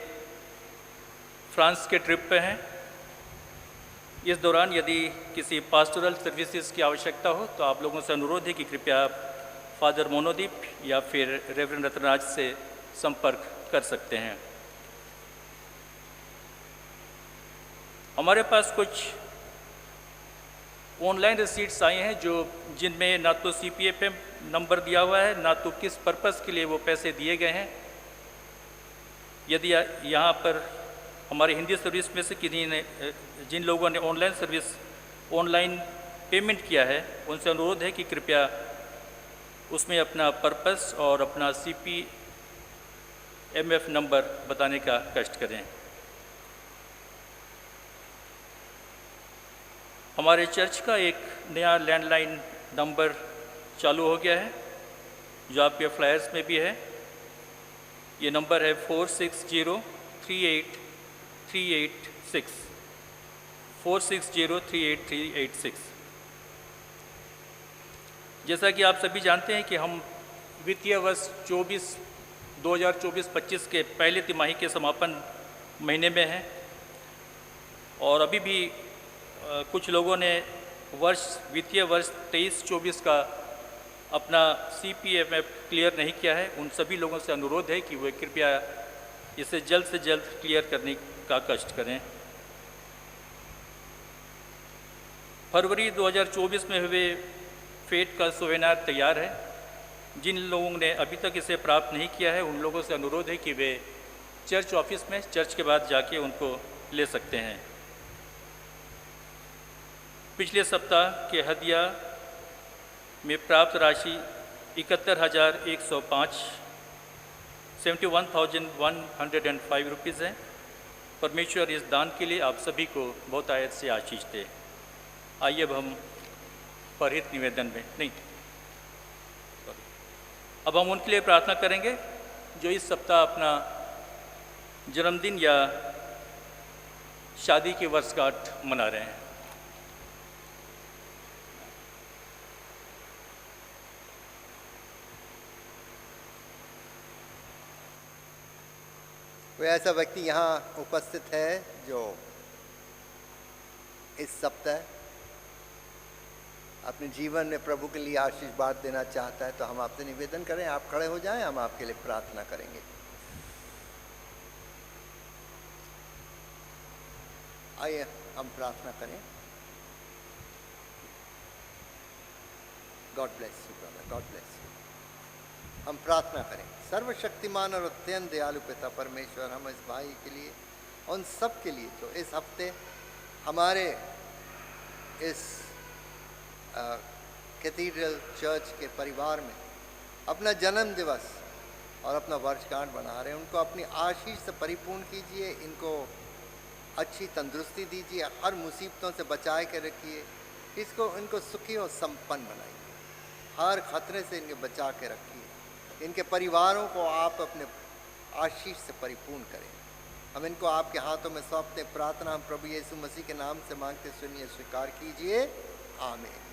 [SPEAKER 1] फ्रांस के ट्रिप पे हैं। इस दौरान यदि किसी पास्टोरल सर्विसेज की आवश्यकता हो तो आप लोगों से अनुरोध है कि कृपया आप फादर मोनोदीप या फिर रेवरेंड रत्नराज से संपर्क कर सकते हैं। हमारे पास कुछ ऑनलाइन रिसीट्स आई हैं जिनमें ना तो CPF नंबर दिया हुआ है, ना तो किस पर्पस के लिए वो पैसे दिए गए हैं। यदि यहाँ पर हमारे हिंदी सर्विस में से किसी ने जिन लोगों ने ऑनलाइन पेमेंट किया है उनसे अनुरोध है कि कृपया उसमें अपना पर्पस और अपना CPMF नंबर बताने का कष्ट करें। हमारे चर्च का एक नया लैंडलाइन नंबर चालू हो गया है जो आपके फ्लायर्स में भी है। ये नंबर है 460383886 460383886। जैसा कि आप सभी जानते हैं कि हम वित्तीय वर्ष 2024-25 के पहले तिमाही के समापन महीने में हैं और अभी भी कुछ लोगों ने वित्तीय वर्ष 23-24 का अपना CPMF क्लियर नहीं किया है। उन सभी लोगों से अनुरोध है कि वे कृपया इसे जल्द से जल्द क्लियर करने का कष्ट करें। फरवरी 2024 में हुए फेट का सोवेनार तैयार है। जिन लोगों ने अभी तक इसे प्राप्त नहीं किया है उन लोगों से अनुरोध है कि वे चर्च ऑफिस में चर्च के बाद जाके उनको ले सकते हैं। पिछले सप्ताह के हदिया में प्राप्त राशि 71,105 71,105 रुपीज़ है। परमेश्वर इस दान के लिए आप सभी को बहुत आयत से आशीष दे। आइए अब हम परहित निवेदन में अब हम उनके लिए प्रार्थना करेंगे जो इस सप्ताह अपना जन्मदिन या शादी की वर्षगांठ मना रहे हैं।
[SPEAKER 5] कोई ऐसा व्यक्ति यहाँ उपस्थित है जो इस सप्ताह अपने जीवन में प्रभु के लिए आशीर्वाद देना चाहता है तो हम आपसे निवेदन करें, आप खड़े हो जाएं, हम आपके लिए प्रार्थना करेंगे। आइए हम प्रार्थना करें। God bless you brother, God bless you. हम प्रार्थना करें। सर्वशक्तिमान और अत्यंत दयालु पिता परमेश्वर, हम इस भाई के लिए उन सब के लिए जो इस हफ्ते हमारे इस कैथीड्रल चर्च के परिवार में अपना जन्म दिवस और अपना वर्षगांठ बना रहे हैं, उनको अपनी आशीष से परिपूर्ण कीजिए, इनको अच्छी तंदुरुस्ती दीजिए, हर मुसीबतों से बचाए के रखिए, इनको सुखी और संपन्न बनाइए, हर खतरे से इनके बचा के रखिए, इनके परिवारों को आप अपने आशीष से परिपूर्ण करें। हम इनको आपके हाथों में सौंपते प्रार्थना हम प्रभु यीशु मसीह के नाम से मांगते सुनिए, स्वीकार कीजिए। आमीन।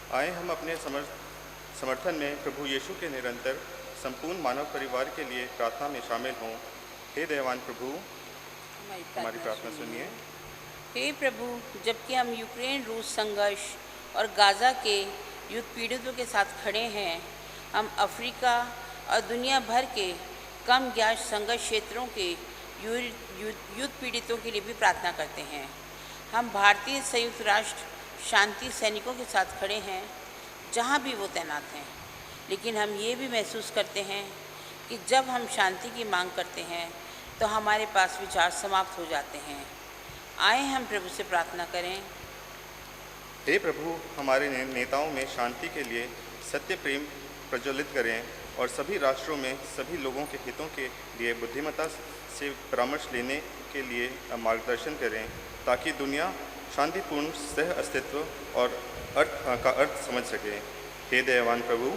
[SPEAKER 6] आए हम अपने समर्थन में प्रभु यीशु के निरंतर संपूर्ण मानव परिवार के लिए प्रार्थना में शामिल हों। हे दयावान प्रभु, हमारी प्रार्थना सुनिए।
[SPEAKER 7] हे प्रभु, जबकि हम यूक्रेन रूस संघर्ष और गाज़ा के युद्ध पीड़ितों के साथ खड़े हैं, हम अफ्रीका और दुनिया भर के कम ज्ञात संघर्ष क्षेत्रों के युद्ध पीड़ितों के लिए भी प्रार्थना करते हैं। हम भारतीय संयुक्त राष्ट्र शांति सैनिकों के साथ खड़े हैं जहाँ भी वो तैनात हैं, लेकिन हम ये भी महसूस करते हैं कि जब हम शांति की मांग करते हैं तो हमारे पास विचार समाप्त हो जाते हैं। आए हम प्रभु से प्रार्थना करें।
[SPEAKER 6] हे प्रभु, हमारे नेताओं में शांति के लिए सत्य प्रेम प्रज्वलित करें और सभी राष्ट्रों में सभी लोगों के हितों के लिए बुद्धिमत्ता से परामर्श लेने के लिए मार्गदर्शन करें, ताकि दुनिया शांतिपूर्ण सह अस्तित्व और अर्थ समझ सके। हे दयावान प्रभु,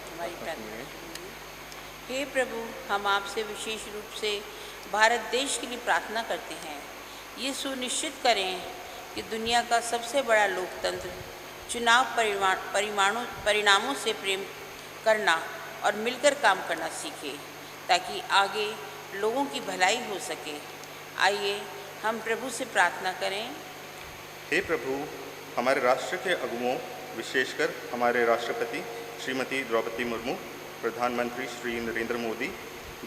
[SPEAKER 7] हमारी प्रार्थना। हे प्रभु, हम आपसे विशेष रूप से भारत देश के लिए प्रार्थना करते हैं। ये सुनिश्चित करें कि दुनिया का सबसे बड़ा लोकतंत्र चुनाव परिणामों से प्रेम करना और मिलकर काम करना सीखे, ताकि आगे लोगों की भलाई हो सके। आइए हम प्रभु से प्रार्थना करें।
[SPEAKER 6] हे प्रभु, हमारे राष्ट्र के अगुओं, विशेषकर हमारे राष्ट्रपति श्रीमती द्रौपदी मुर्मू, प्रधानमंत्री श्री नरेंद्र मोदी,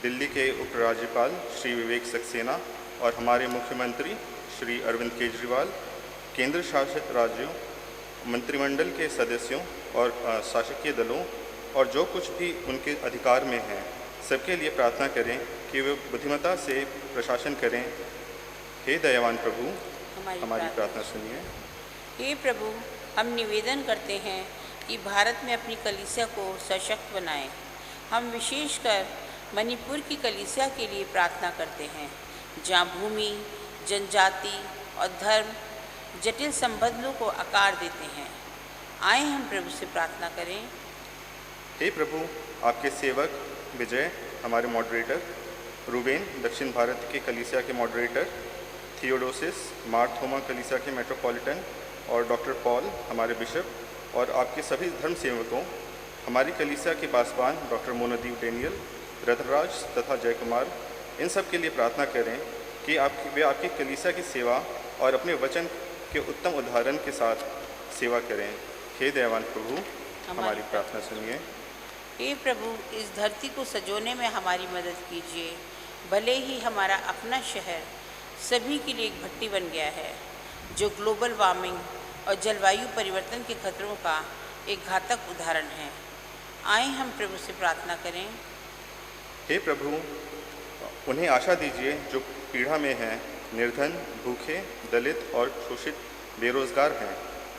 [SPEAKER 6] दिल्ली के उपराज्यपाल श्री विवेक सक्सेना और हमारे मुख्यमंत्री श्री अरविंद केजरीवाल, केंद्र शासित राज्यों, मंत्रिमंडल के सदस्यों और शासकीय दलों और जो कुछ भी उनके अधिकार में हैं, सबके लिए प्रार्थना करें कि वे बुद्धिमत्ता से प्रशासन करें। हे दयावान प्रभु, हमारी प्रार्थना सुनिए।
[SPEAKER 7] हे प्रभु, हम निवेदन करते हैं कि भारत में अपनी कलीसिया को सशक्त बनाएं। हम विशेषकर मणिपुर की कलीसिया के लिए प्रार्थना करते हैं, जहाँ भूमि, जनजाति और धर्म जटिल संबंधों को आकार देते हैं। आए हम प्रभु से प्रार्थना करें।
[SPEAKER 6] हे प्रभु, आपके सेवक विजय, हमारे मॉडरेटर, रूबेन, दक्षिण भारत के कलीसिया के मॉडरेटर, थियोडोसिस, मार्थोमा कलीसिया के मेट्रोपॉलिटन और डॉक्टर पॉल, हमारे बिशप, और आपके सभी धर्म सेवकों, हमारी कलीसिया के पासवान डॉक्टर मोनदीप डेनियल, रतनराज तथा जय कुमार, इन सब के लिए प्रार्थना करें कि वे आपकी कलीसिया की सेवा और अपने वचन के उत्तम उदाहरण के साथ सेवा करें। हे दयावान प्रभु, हमारी प्रार्थना सुनिए।
[SPEAKER 7] हे प्रभु, इस धरती को सजोने में हमारी मदद कीजिए। भले ही हमारा अपना शहर सभी के लिए एक भट्टी बन गया है, जो ग्लोबल वार्मिंग और जलवायु परिवर्तन के खतरों का एक घातक उदाहरण है। आए हम प्रभु से प्रार्थना करें।
[SPEAKER 6] हे प्रभु, उन्हें आशा दीजिए जो पीड़ा में हैं, निर्धन, भूखे, दलित और शोषित बेरोजगार हैं,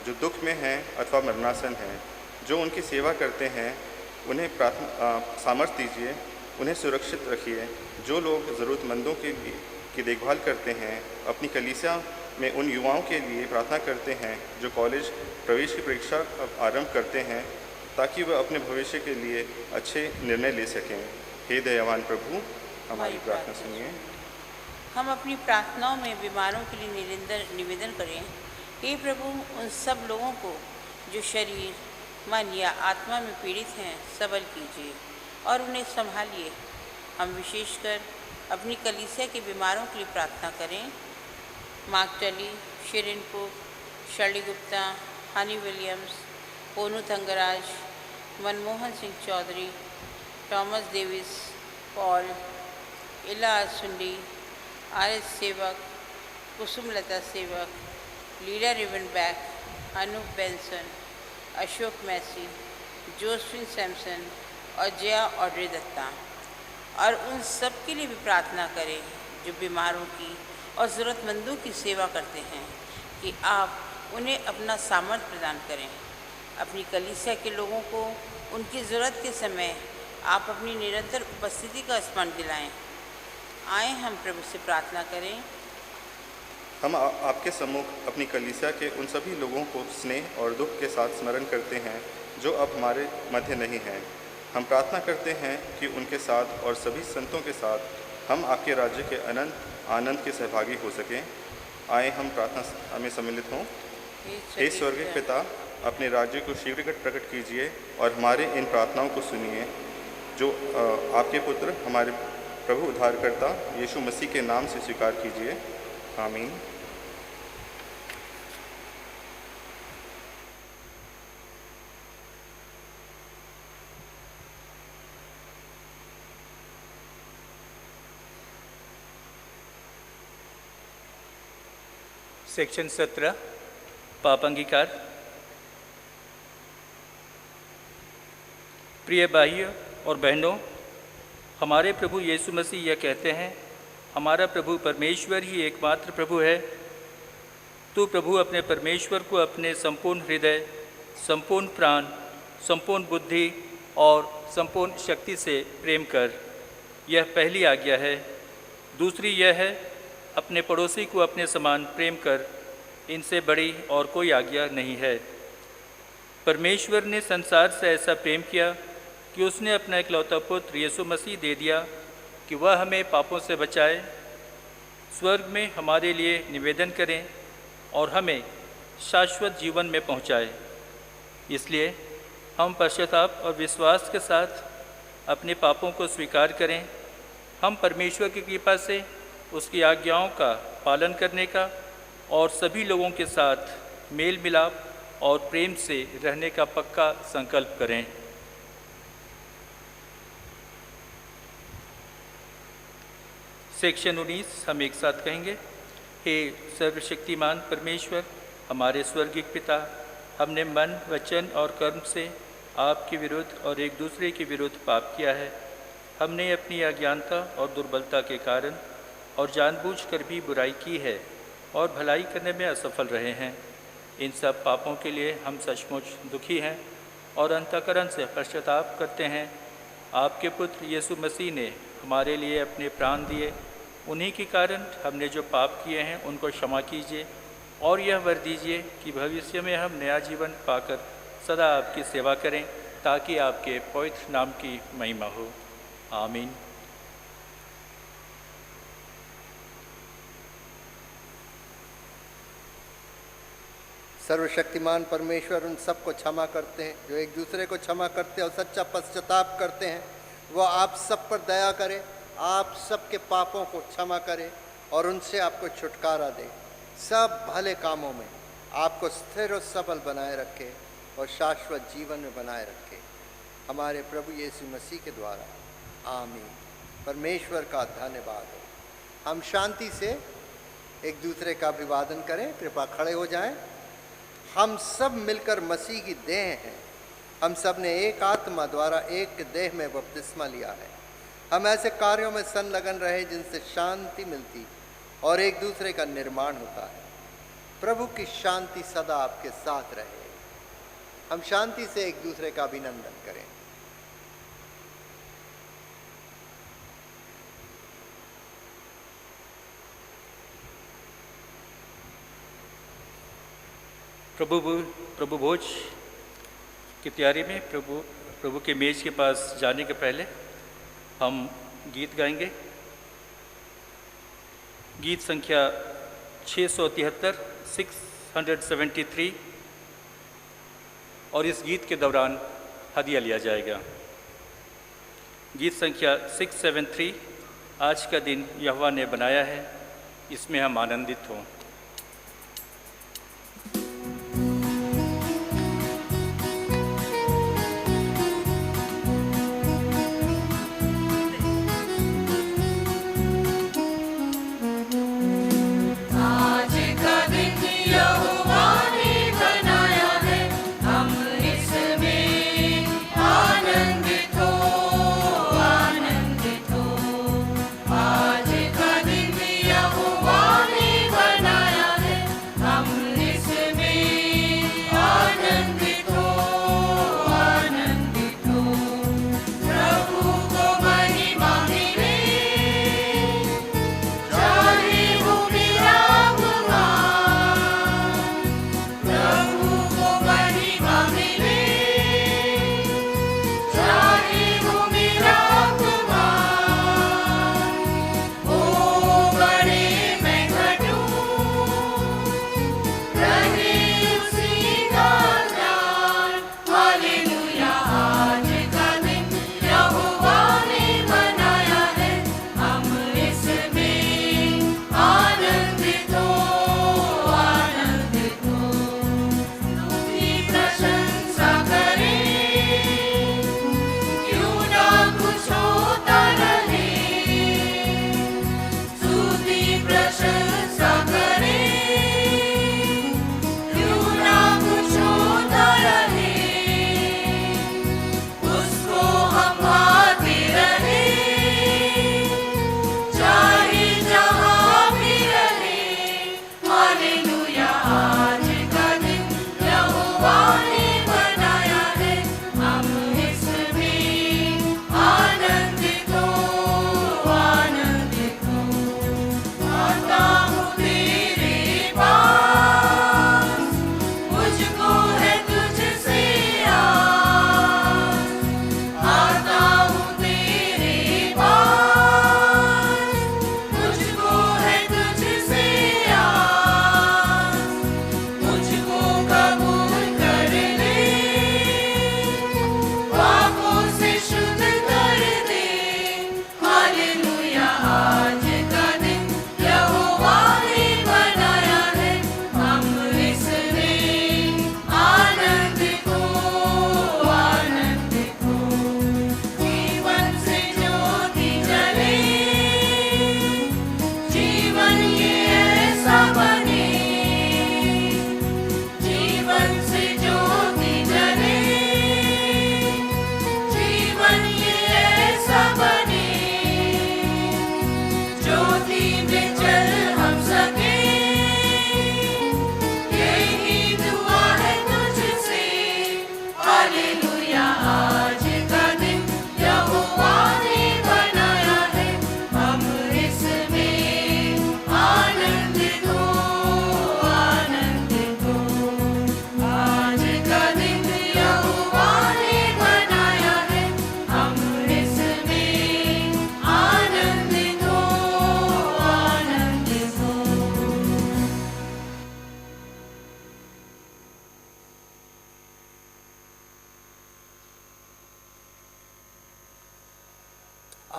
[SPEAKER 6] जो दुख में हैं अथवा मरणासन हैं, जो उनकी सेवा करते हैं, उन्हें सामर्थ्य दीजिए, उन्हें सुरक्षित रखिए। जो लोग ज़रूरतमंदों की देखभाल करते हैं, अपनी कलीसिया में उन युवाओं के लिए प्रार्थना करते हैं जो कॉलेज प्रवेश की परीक्षा आरंभ करते हैं, ताकि वह अपने भविष्य के लिए अच्छे निर्णय ले सकें। हे दयावान प्रभु, हमारी प्रार्थना सुनिए।
[SPEAKER 7] हम अपनी प्रार्थनाओं में बीमारों के लिए निवेदन करें। हे प्रभु, उन सब लोगों को जो शरीर, मन या आत्मा में पीड़ित हैं, सबल कीजिए और उन्हें संभालिए। हम विशेषकर अपनी कलीसिया के बीमारों के लिए प्रार्थना करें। Mark Tully, Shirin Cook, Shirley Gupta, Honey Williams, Ponnu Thangaraj, Manmohan Singh Chaudhary, Thomas Davis, Paul, Ila Sundi, R S. Sevak, Kusumlata Sevak, Leela Rivenbark, Anoop Benson, Ashok Massey, Josephine Samson और जया ऑड्रे दत्ता, और उन सब के लिए भी प्रार्थना करें जो बीमारों की और ज़रूरतमंदों की सेवा करते हैं, कि आप उन्हें अपना सामर्थ्य प्रदान करें। अपनी कलीसिया के लोगों को उनकी ज़रूरत के समय आप अपनी निरंतर उपस्थिति का स्मरण दिलाएं। आए हम प्रभु से प्रार्थना करें।
[SPEAKER 6] हम आपके सम्मुख अपनी कलीसिया के उन सभी लोगों को स्नेह और दुख के साथ स्मरण करते हैं जो अब हमारे मध्य नहीं हैं। हम प्रार्थना करते हैं कि उनके साथ और सभी संतों के साथ हम आपके राज्य के अनंत आनंद के सहभागी हो सकें। आए हम प्रार्थना में सम्मिलित हों। हे स्वर्गीय पिता, अपने राज्य को शीघ्र प्रकट कीजिए और हमारे इन प्रार्थनाओं को सुनिए, जो आपके पुत्र हमारे प्रभु उद्धारकर्ता यीशु मसीह के नाम से स्वीकार कीजिए। आमीन।
[SPEAKER 1] सेक्शन 17 पाप अंगीकार। प्रिय भाइयों और बहनों, हमारे प्रभु यीशु मसीह यह कहते हैं, हमारा प्रभु परमेश्वर ही एकमात्र प्रभु है। तू प्रभु अपने परमेश्वर को अपने संपूर्ण हृदय, संपूर्ण प्राण, संपूर्ण बुद्धि और संपूर्ण शक्ति से प्रेम कर। यह पहली आज्ञा है। दूसरी यह है, अपने पड़ोसी को अपने समान प्रेम कर। इनसे बड़ी और कोई आज्ञा नहीं है। परमेश्वर ने संसार से ऐसा प्रेम किया कि उसने अपना इकलौता पुत्र यीशु मसीह दे दिया कि वह हमें पापों से बचाए, स्वर्ग में हमारे लिए निवेदन करें और हमें शाश्वत जीवन में पहुंचाए। इसलिए हम पश्चाताप और विश्वास के साथ अपने पापों को स्वीकार करें। हम परमेश्वर की कृपा से उसकी आज्ञाओं का पालन करने का और सभी लोगों के साथ मेल मिलाप और प्रेम से रहने का पक्का संकल्प करें। सेक्शन 19 हम एक साथ कहेंगे। हे सर्वशक्तिमान परमेश्वर, हमारे स्वर्गीय पिता, हमने मन, वचन और कर्म से आपके विरुद्ध और एक दूसरे के विरुद्ध पाप किया है। हमने अपनी अज्ञानता और दुर्बलता के कारण और जानबूझकर भी बुराई की है और भलाई करने में असफल रहे हैं। इन सब पापों के लिए हम सचमुच दुखी हैं और अंतःकरण से पश्चाताप करते हैं। आपके पुत्र यीशु मसीह ने हमारे लिए अपने प्राण दिए। उन्हीं के कारण हमने जो पाप किए हैं उनको क्षमा कीजिए और यह वर दीजिए कि भविष्य में हम नया जीवन पाकर सदा आपकी सेवा करें, ताकि आपके पवित्र नाम की महिमा हो। आमीन।
[SPEAKER 5] सर्वशक्तिमान परमेश्वर उन सबको क्षमा करते हैं जो एक दूसरे को क्षमा करते हैं और सच्चा पश्चाताप करते हैं। वह आप सब पर दया करे, आप सबके पापों को क्षमा करे और उनसे आपको छुटकारा दे। सब भले कामों में आपको स्थिर और सबल बनाए रखे और शाश्वत जीवन में बनाए रखे, हमारे प्रभु यीशु मसीह के द्वारा। आमीन। परमेश्वर का धन्यवाद हो। हम शांति से एक दूसरे का अभिवादन करें। कृपया खड़े हो जाएं। हम सब मिलकर मसीह की देह हैं। हम सब ने एक आत्मा द्वारा एक देह में बपतिस्मा लिया है। हम ऐसे कार्यों में संलग्न रहे जिनसे शांति मिलती और एक दूसरे का निर्माण होता है। प्रभु की शांति सदा आपके साथ रहे। हम शांति से एक दूसरे का अभिनंदन करें।
[SPEAKER 1] प्रभु भोज की तैयारी में प्रभु के मेज के पास जाने के पहले हम गीत गाएंगे। गीत संख्या 673 673 और इस गीत के दौरान हदिया लिया जाएगा। गीत संख्या 673 आज का दिन यहोवा ने बनाया है, इसमें हम आनंदित हों।
[SPEAKER 8] आज का दिन यहोवा ने बनाया।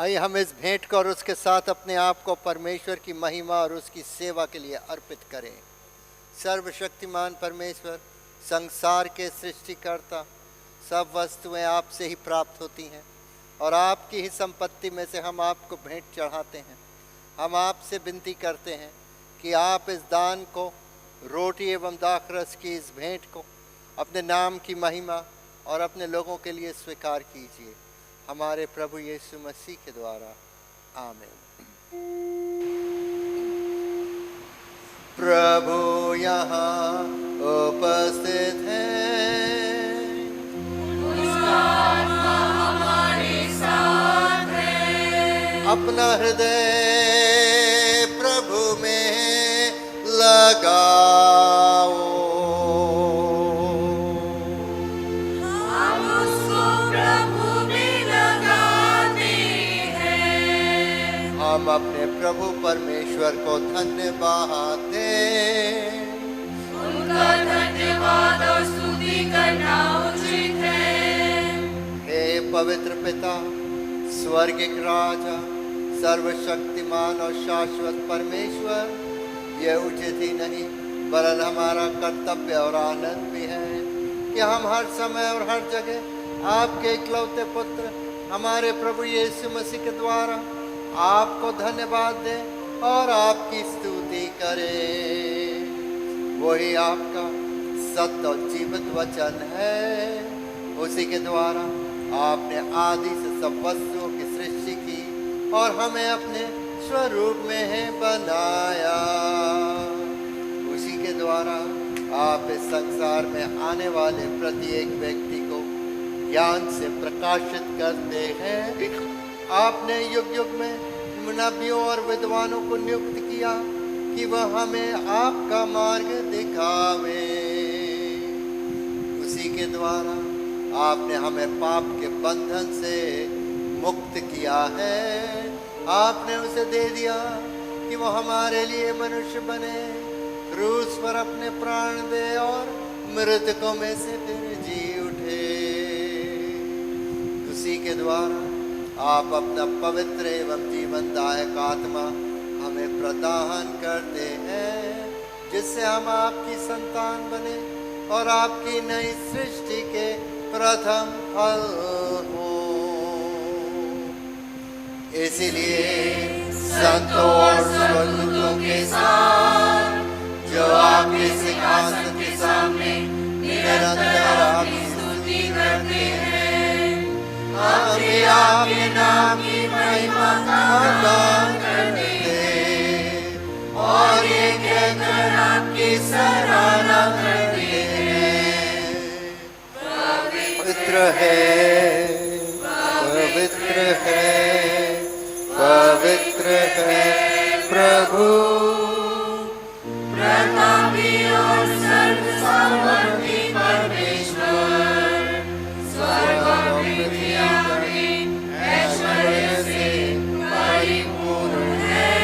[SPEAKER 5] आइए हम इस भेंट को और उसके साथ अपने आप को परमेश्वर की महिमा और उसकी सेवा के लिए अर्पित करें। सर्वशक्तिमान परमेश्वर, संसार के सृष्टिकर्ता, सब वस्तुएं आपसे ही प्राप्त होती हैं और आपकी ही संपत्ति में से हम आपको भेंट चढ़ाते हैं। हम आपसे विनती करते हैं कि आप इस दान को, रोटी एवं दाखरस की इस भेंट को अपने नाम की महिमा और अपने लोगों के लिए स्वीकार कीजिए, हमारे प्रभु यीशु मसीह के द्वारा। आमीन। प्रभु यहाँ उपस्थित है, अपना हृदय प्रभु में लगाओ।
[SPEAKER 8] हम उसको प्रभु में लगाते हैं।
[SPEAKER 5] हम अपने प्रभु परमेश्वर को धन्यवाद दें।
[SPEAKER 8] उनका धन्यवाद और स्तुति करना उचित है।
[SPEAKER 5] हे पवित्र पिता, स्वर्गिक राजा, सर्वशक्तिमान और शाश्वत परमेश्वर, यह उचित ही नहीं वरन हमारा कर्तव्य और आनंद भी है कि हम हर समय और हर जगह आपके इकलौते पुत्र हमारे प्रभु यीशु मसीह के द्वारा आपको धन्यवाद दें और आपकी स्तुति करें। वही आपका सत्य और जीवित वचन है। उसी के द्वारा आपने आदि से सब वस्तुओं की सृष्टि की और हमें अपने स्वरूप में है बनाया। उसी के द्वारा आप इस संसार में आने वाले प्रत्येक व्यक्ति को ज्ञान से प्रकाशित करते हैं। आपने युग युग में नबियों और विद्वानों को नियुक्त किया कि वह हमें आपका मार्ग दिखावे। उसी के द्वारा आपने हमें पाप के बंधन से मुक्त किया है। आपने उसे दे दिया कि वो हमारे लिए मनुष्य बने, क्रूस पर अपने प्राण दे और मृतकों में से फिर जी उठे। उसी के द्वारा आप अपना पवित्र एवं जीवनदायक आत्मा हमें प्रदान करते हैं, जिससे हम आपकी संतान बने और आपकी नई सृष्टि के प्रथम फल हो। इसीलिए संतों और स्वर्गदूतों के साथ जो आपके सिंहासन के सामने निरंतर आपकी स्तुति करते हैं, हम भी आपके नाम की महिमा का गान करते हैं और ये कहकर आपकी सराहना करते हैं, पवित्र है, पवित्र है, पवित्र है प्रभु,
[SPEAKER 8] प्रतापी और सर्व सामर्थी परमेश्वर, स्वर्ग और पृथ्वी आपके ऐश्वर्य से परिपूर्ण है।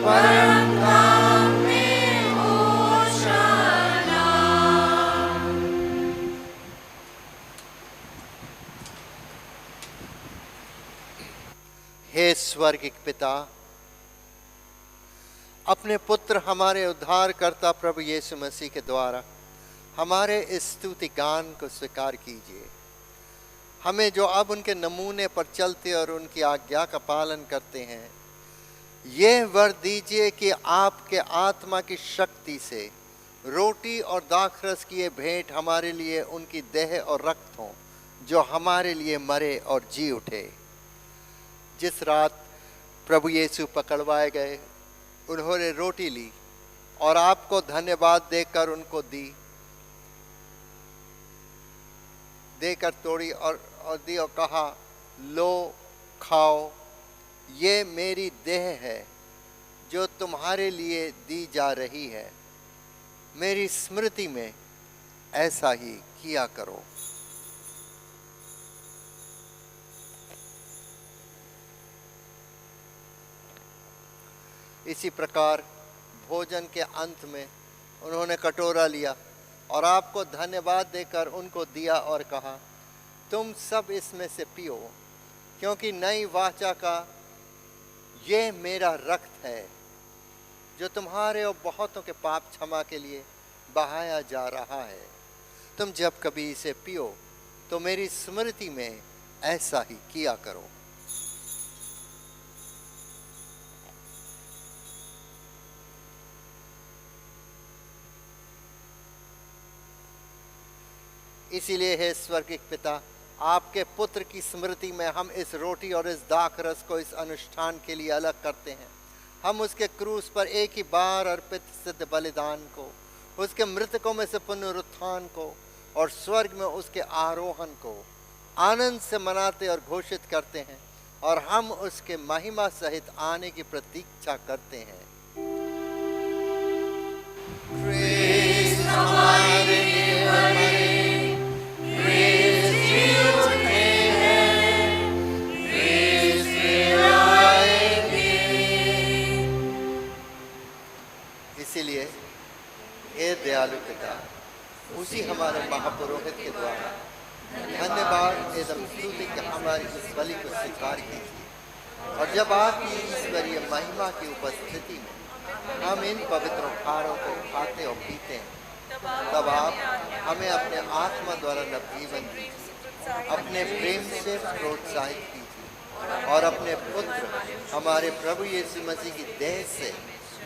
[SPEAKER 8] परम धाम में होशाना।
[SPEAKER 5] हे स्वर्गिक पिता, अपने पुत्र हमारे उद्धारकर्ता प्रभु यीशु मसीह के द्वारा हमारे इस स्तुति गान को स्वीकार कीजिए। हमें जो अब उनके नमूने पर चलते और उनकी आज्ञा का पालन करते हैं, ये वर दीजिए कि आपके आत्मा की शक्ति से रोटी और दाखरस की ये भेंट हमारे लिए उनकी देह और रक्त हो, जो हमारे लिए मरे और जी उठे। जिस रात प्रभु यीशु पकड़वाए गए, उन्होंने रोटी ली और आपको धन्यवाद देकर उनको देकर तोड़ी और दी और कहा, लो खाओ, ये मेरी देह है जो तुम्हारे लिए दी जा रही है। मेरी स्मृति में ऐसा ही किया करो। इसी प्रकार भोजन के अंत में उन्होंने कटोरा लिया और आपको धन्यवाद देकर उनको दिया और कहा, तुम सब इसमें से पियो, क्योंकि नई वाचा का ये मेरा रक्त है जो तुम्हारे और बहुतों के पाप क्षमा के लिए बहाया जा रहा है। तुम जब कभी इसे पियो तो मेरी स्मृति में ऐसा ही किया करो। इसीलिए हे स्वर्गिक पिता, आपके पुत्र की स्मृति में हम इस रोटी और इस दाख रस को इस अनुष्ठान के लिए अलग करते हैं। हम उसके क्रूस पर एक ही बार अर्पित सिद्ध बलिदान को, उसके मृतकों में से पुनरुत्थान को और स्वर्ग में उसके आरोहण को आनंद से मनाते और घोषित करते हैं, और हम उसके महिमा सहित आने की प्रतीक्षा करते हैं। इसीलिए हे दयालु पिता, उसी हमारे महापुरोहित के द्वारा धन्यवाद एवं स्तुति के हमारी इस बलि को स्वीकार कीजिए, और जब आपकी ईश्वरीय महिमा की उपस्थिति में हम इन पवित्र उपहारों को खाते और पीते हैं, तब आप हमें अपने आत्मा द्वारा नवजीवन दीजिए, अपने प्रेम से प्रोत्साहित कीजिए और अपने पुत्र हमारे प्रभु यीशु मसीह की देह से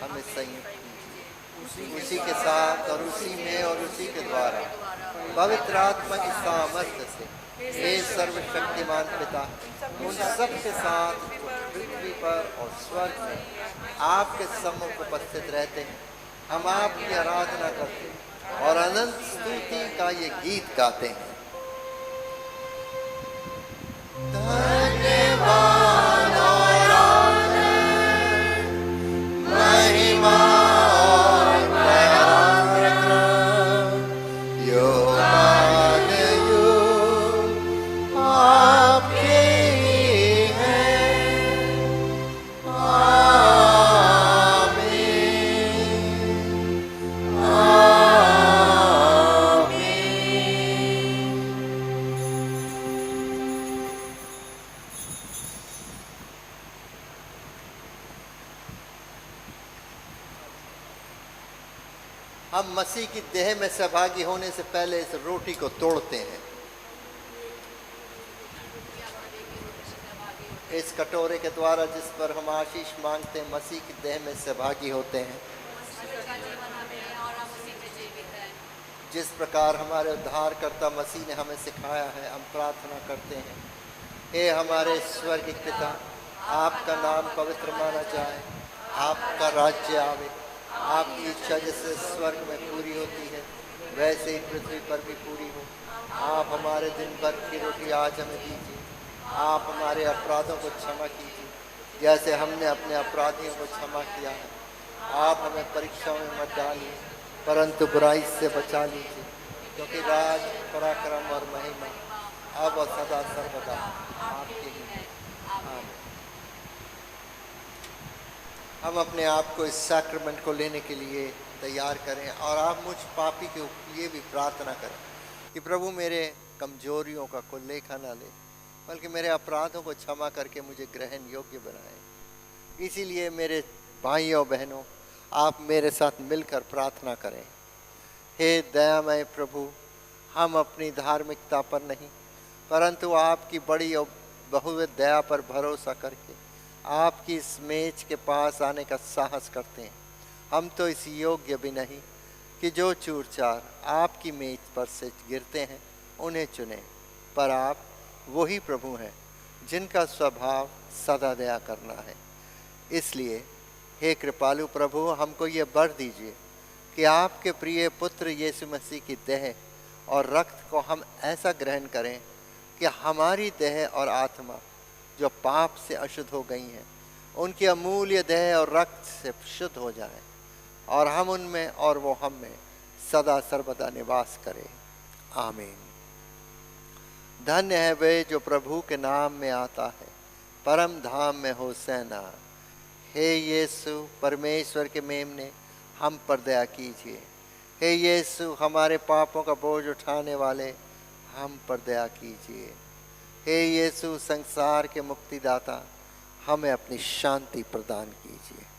[SPEAKER 5] हमें संयुक्त कीजिए। उसी के साथ और उसी में और उसी के द्वारा पवित्र आत्मा की सामर्थ्य से हे सर्वशक्तिमान पिता, उन सब के साथ पृथ्वी पर और स्वर्ग में आपके सम्मुख उपस्थित रहते हैं, हम आपकी आराधना करते हैं और अनंत स्तुति का ये गीत गाते हैं। धन्यवाद और आदर, महिमा और पराक्रम युगान युग आपके ही हैं। आमीन, आमीन। हम मसीह की देह में सहभागी होने से पहले इस रोटी को तोड़ते हैं। इस कटोरे के द्वारा जिस पर हम आशीष मांगते हैं, मसीह की देह में सहभागी होते हैं। जिस प्रकार हमारे उद्धारकर्ता मसीह ने हमें सिखाया है, हम प्रार्थना करते हैं। हे हमारे स्वर्गिक पिता, आपका नाम पवित्र माना जाए, आपका राज्य आवे, आपकी इच्छा जैसे स्वर्ग में पूरी होती है वैसे ही पृथ्वी पर भी पूरी हो। आप हमारे दिन भर की रोटी आज हमें दीजिए। आप हमारे अपराधों को क्षमा कीजिए जैसे हमने अपने अपराधियों को क्षमा किया है। आप हमें परीक्षा में मत डालिए परंतु बुराई से बचा लीजिए, क्योंकि राज, पराक्रम और महिमा अब और सदा सर्वदा आपके ही हैं। आमीन। हम अपने आप को इस सैक्रेमेंट को लेने के लिए तैयार करें, और आप मुझ पापी के लिए भी प्रार्थना करें कि प्रभु मेरे कमजोरियों का कोई लेखा ना ले, बल्कि मेरे अपराधों को क्षमा करके मुझे ग्रहण योग्य बनाए। इसीलिए मेरे भाइयों बहनों, आप मेरे साथ मिलकर प्रार्थना करें। हे दयामय प्रभु, हम अपनी धार्मिकता पर नहीं परंतु आपकी बड़ी और बहुविध दया पर भरोसा करके आपकी इस मेज के पास आने का साहस करते हैं। हम तो इस योग्य भी नहीं कि जो चूर चार आपकी मेज पर से गिरते हैं उन्हें चुने, पर आप वही प्रभु हैं जिनका स्वभाव सदा दया करना है। इसलिए हे कृपालु प्रभु, हमको ये वर दीजिए कि आपके प्रिय पुत्र यीशु मसीह की देह और रक्त को हम ऐसा ग्रहण करें कि हमारी देह और आत्मा जो पाप से अशुद्ध हो गई हैं, उनकी अमूल्य देह और रक्त से शुद्ध हो जाए, और हम उनमें और वो हम में सदा सर्वदा निवास करें। आमीन। धन्य है वे जो प्रभु के नाम में आता है, परम धाम में होसैना। हे यीशु परमेश्वर के मेमने, हम पर दया कीजिए। हे यीशु हमारे पापों का बोझ उठाने वाले, हम पर दया कीजिए। हे यीशु संसार के मुक्तिदाता, हमें अपनी शांति प्रदान कीजिए।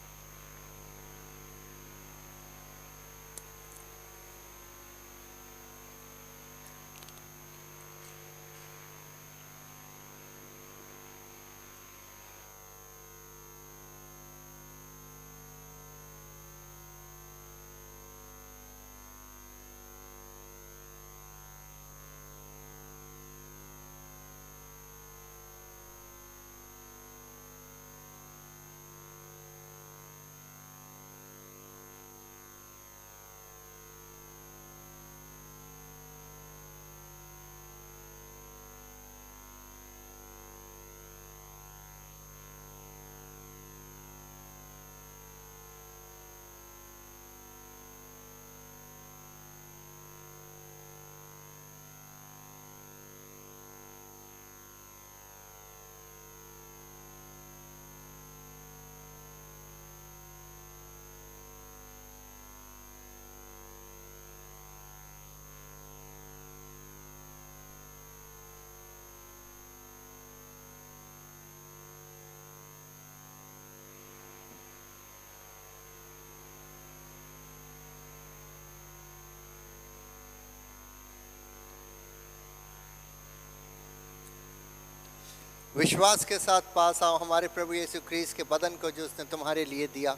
[SPEAKER 5] विश्वास के साथ पास आओ हमारे प्रभु यीशु ख्रीस्त के बदन को जो उसने तुम्हारे लिए दिया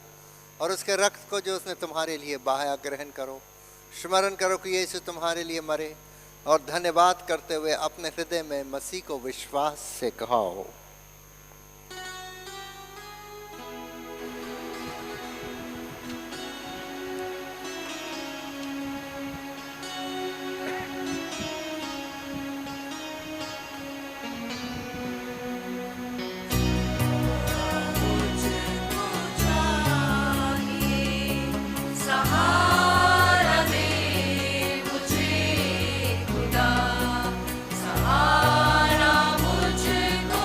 [SPEAKER 5] और उसके रक्त को जो उसने तुम्हारे लिए बहाया, ग्रहण करो। स्मरण करो कि यीशु तुम्हारे लिए मरे और धन्यवाद करते हुए अपने हृदय में मसीह को विश्वास से कहो।
[SPEAKER 8] सहारा दे मुझे खुदा, सहारा मुझको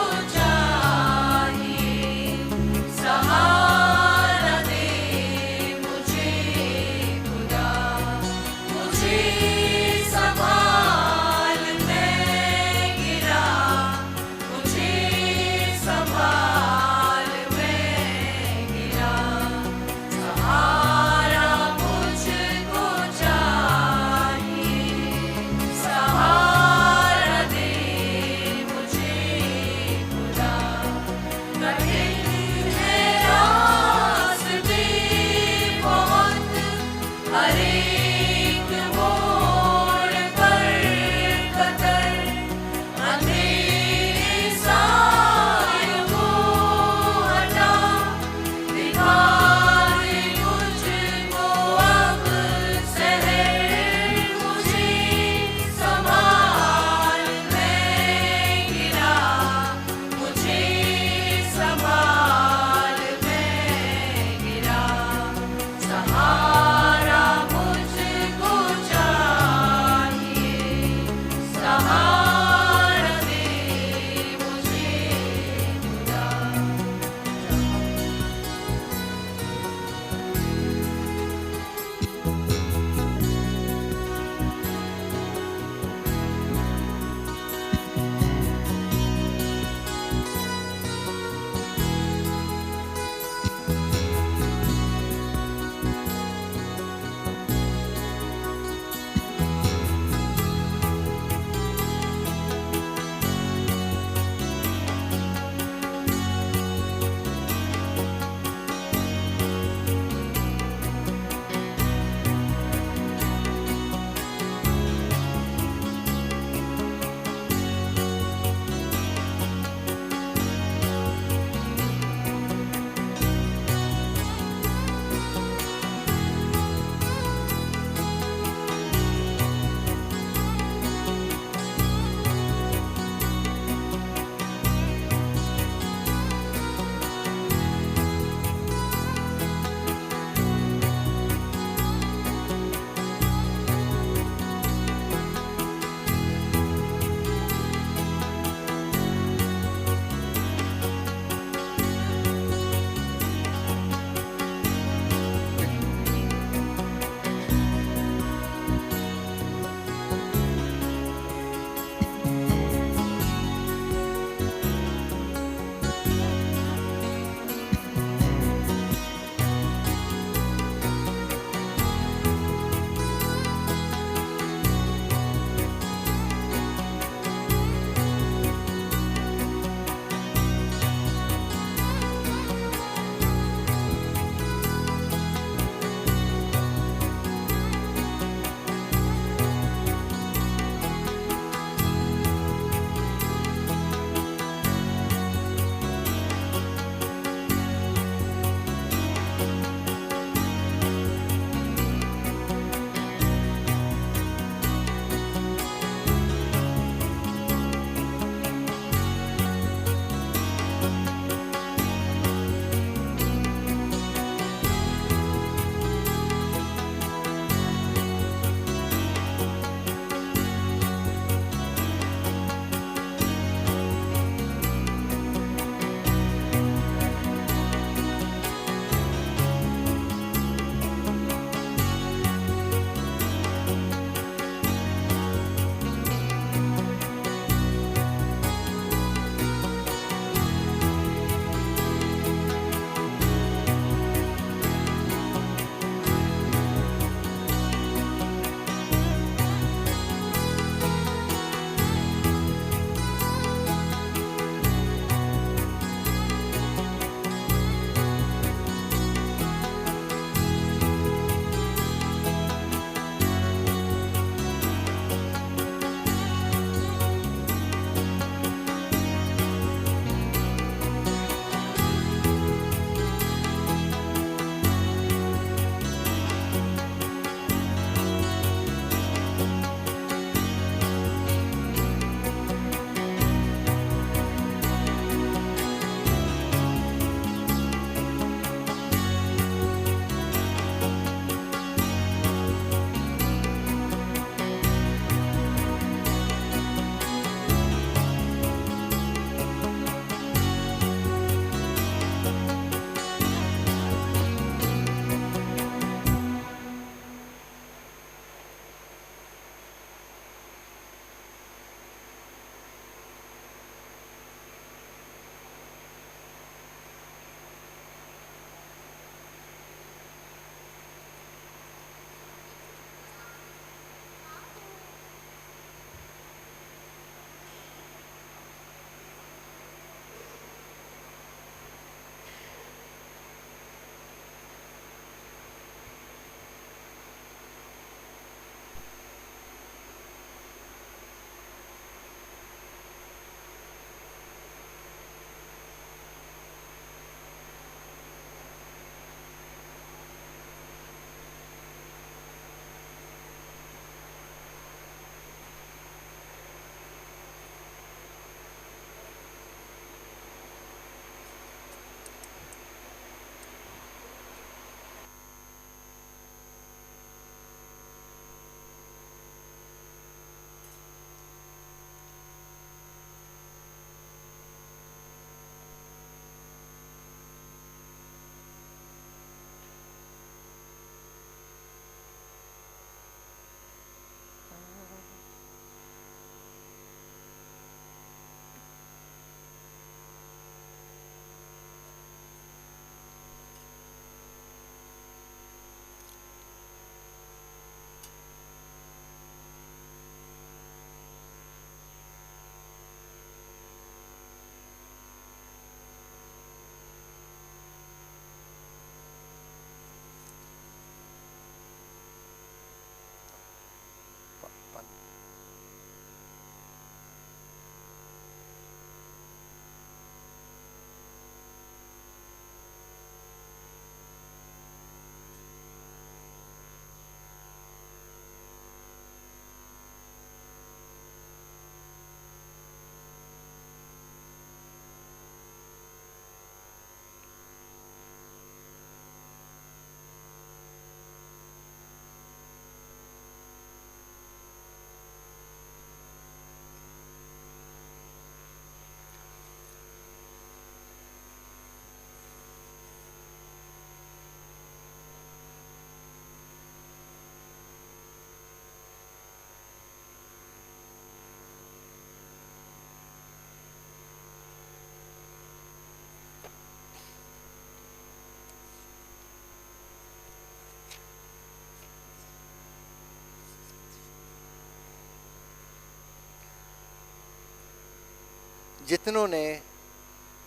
[SPEAKER 5] जितनों ने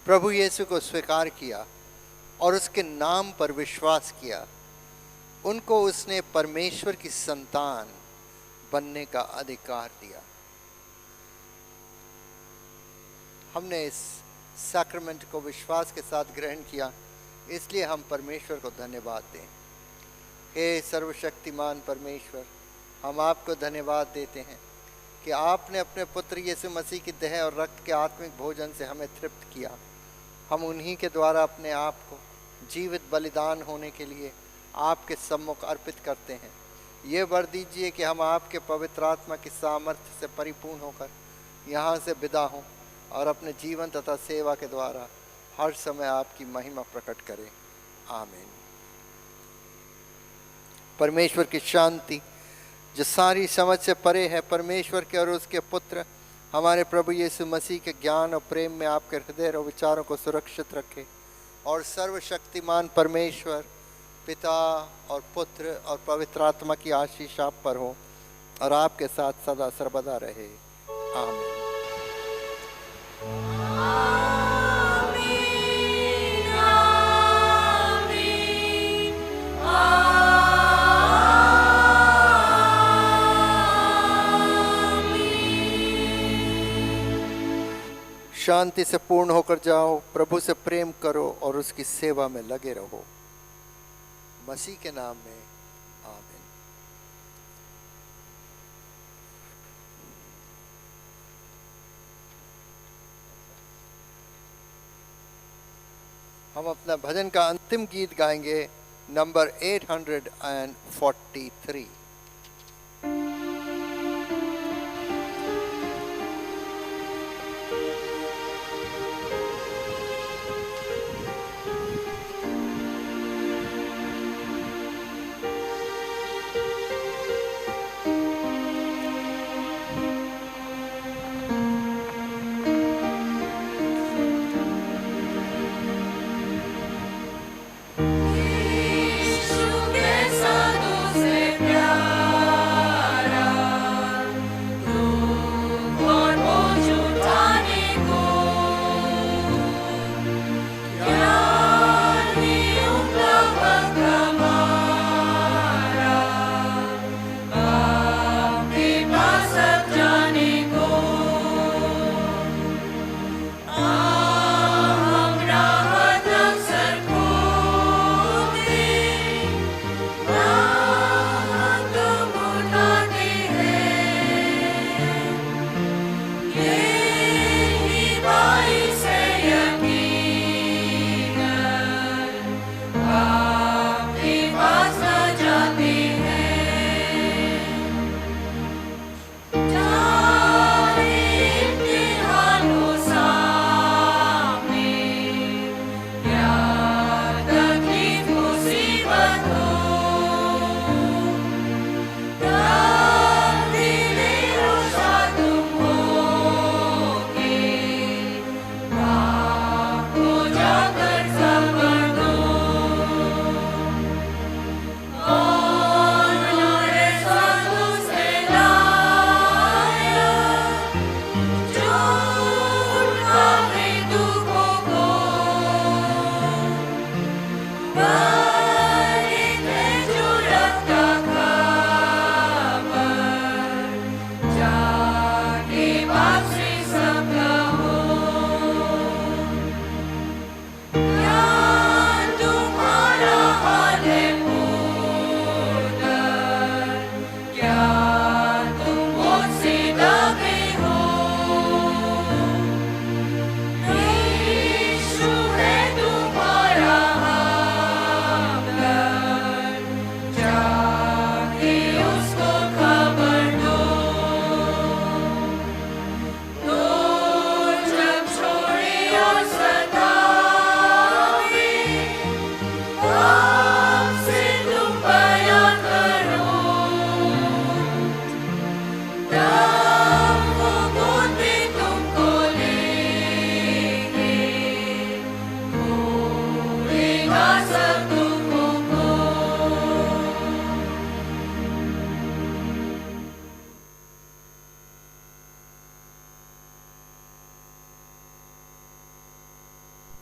[SPEAKER 5] प्रभु यीशु को स्वीकार किया और उसके नाम पर विश्वास किया, उनको उसने परमेश्वर की संतान बनने का अधिकार दिया। हमने इस सैक्रमेंट को विश्वास के साथ ग्रहण किया, इसलिए हम परमेश्वर को धन्यवाद दें। हे सर्वशक्तिमान परमेश्वर, हम आपको धन्यवाद देते हैं कि आपने अपने पुत्र यीशु मसीह की देह और रक्त के आत्मिक भोजन से हमें तृप्त किया। हम उन्हीं के द्वारा अपने आप को जीवित बलिदान होने के लिए आपके सम्मुख अर्पित करते हैं। ये वर दीजिए कि हम आपके पवित्र आत्मा की सामर्थ्य से परिपूर्ण होकर यहाँ से विदा हों और अपने जीवन तथा सेवा के द्वारा हर समय आपकी महिमा प्रकट करें। आमीन। परमेश्वर की शांति जो सारी समझ से परे है, परमेश्वर के और उसके पुत्र हमारे प्रभु यीशु मसीह के ज्ञान और प्रेम में आपके हृदय और विचारों को सुरक्षित रखे, और सर्वशक्तिमान परमेश्वर पिता और पुत्र और पवित्र आत्मा की आशीष आप पर हो और आपके साथ सदा सर्वदा रहे। आमीन। शांति से पूर्ण होकर जाओ, प्रभु से प्रेम करो और उसकी सेवा में लगे रहो। मसीह के नाम में आमीन। हम अपना भजन का अंतिम गीत गाएंगे, नंबर 843।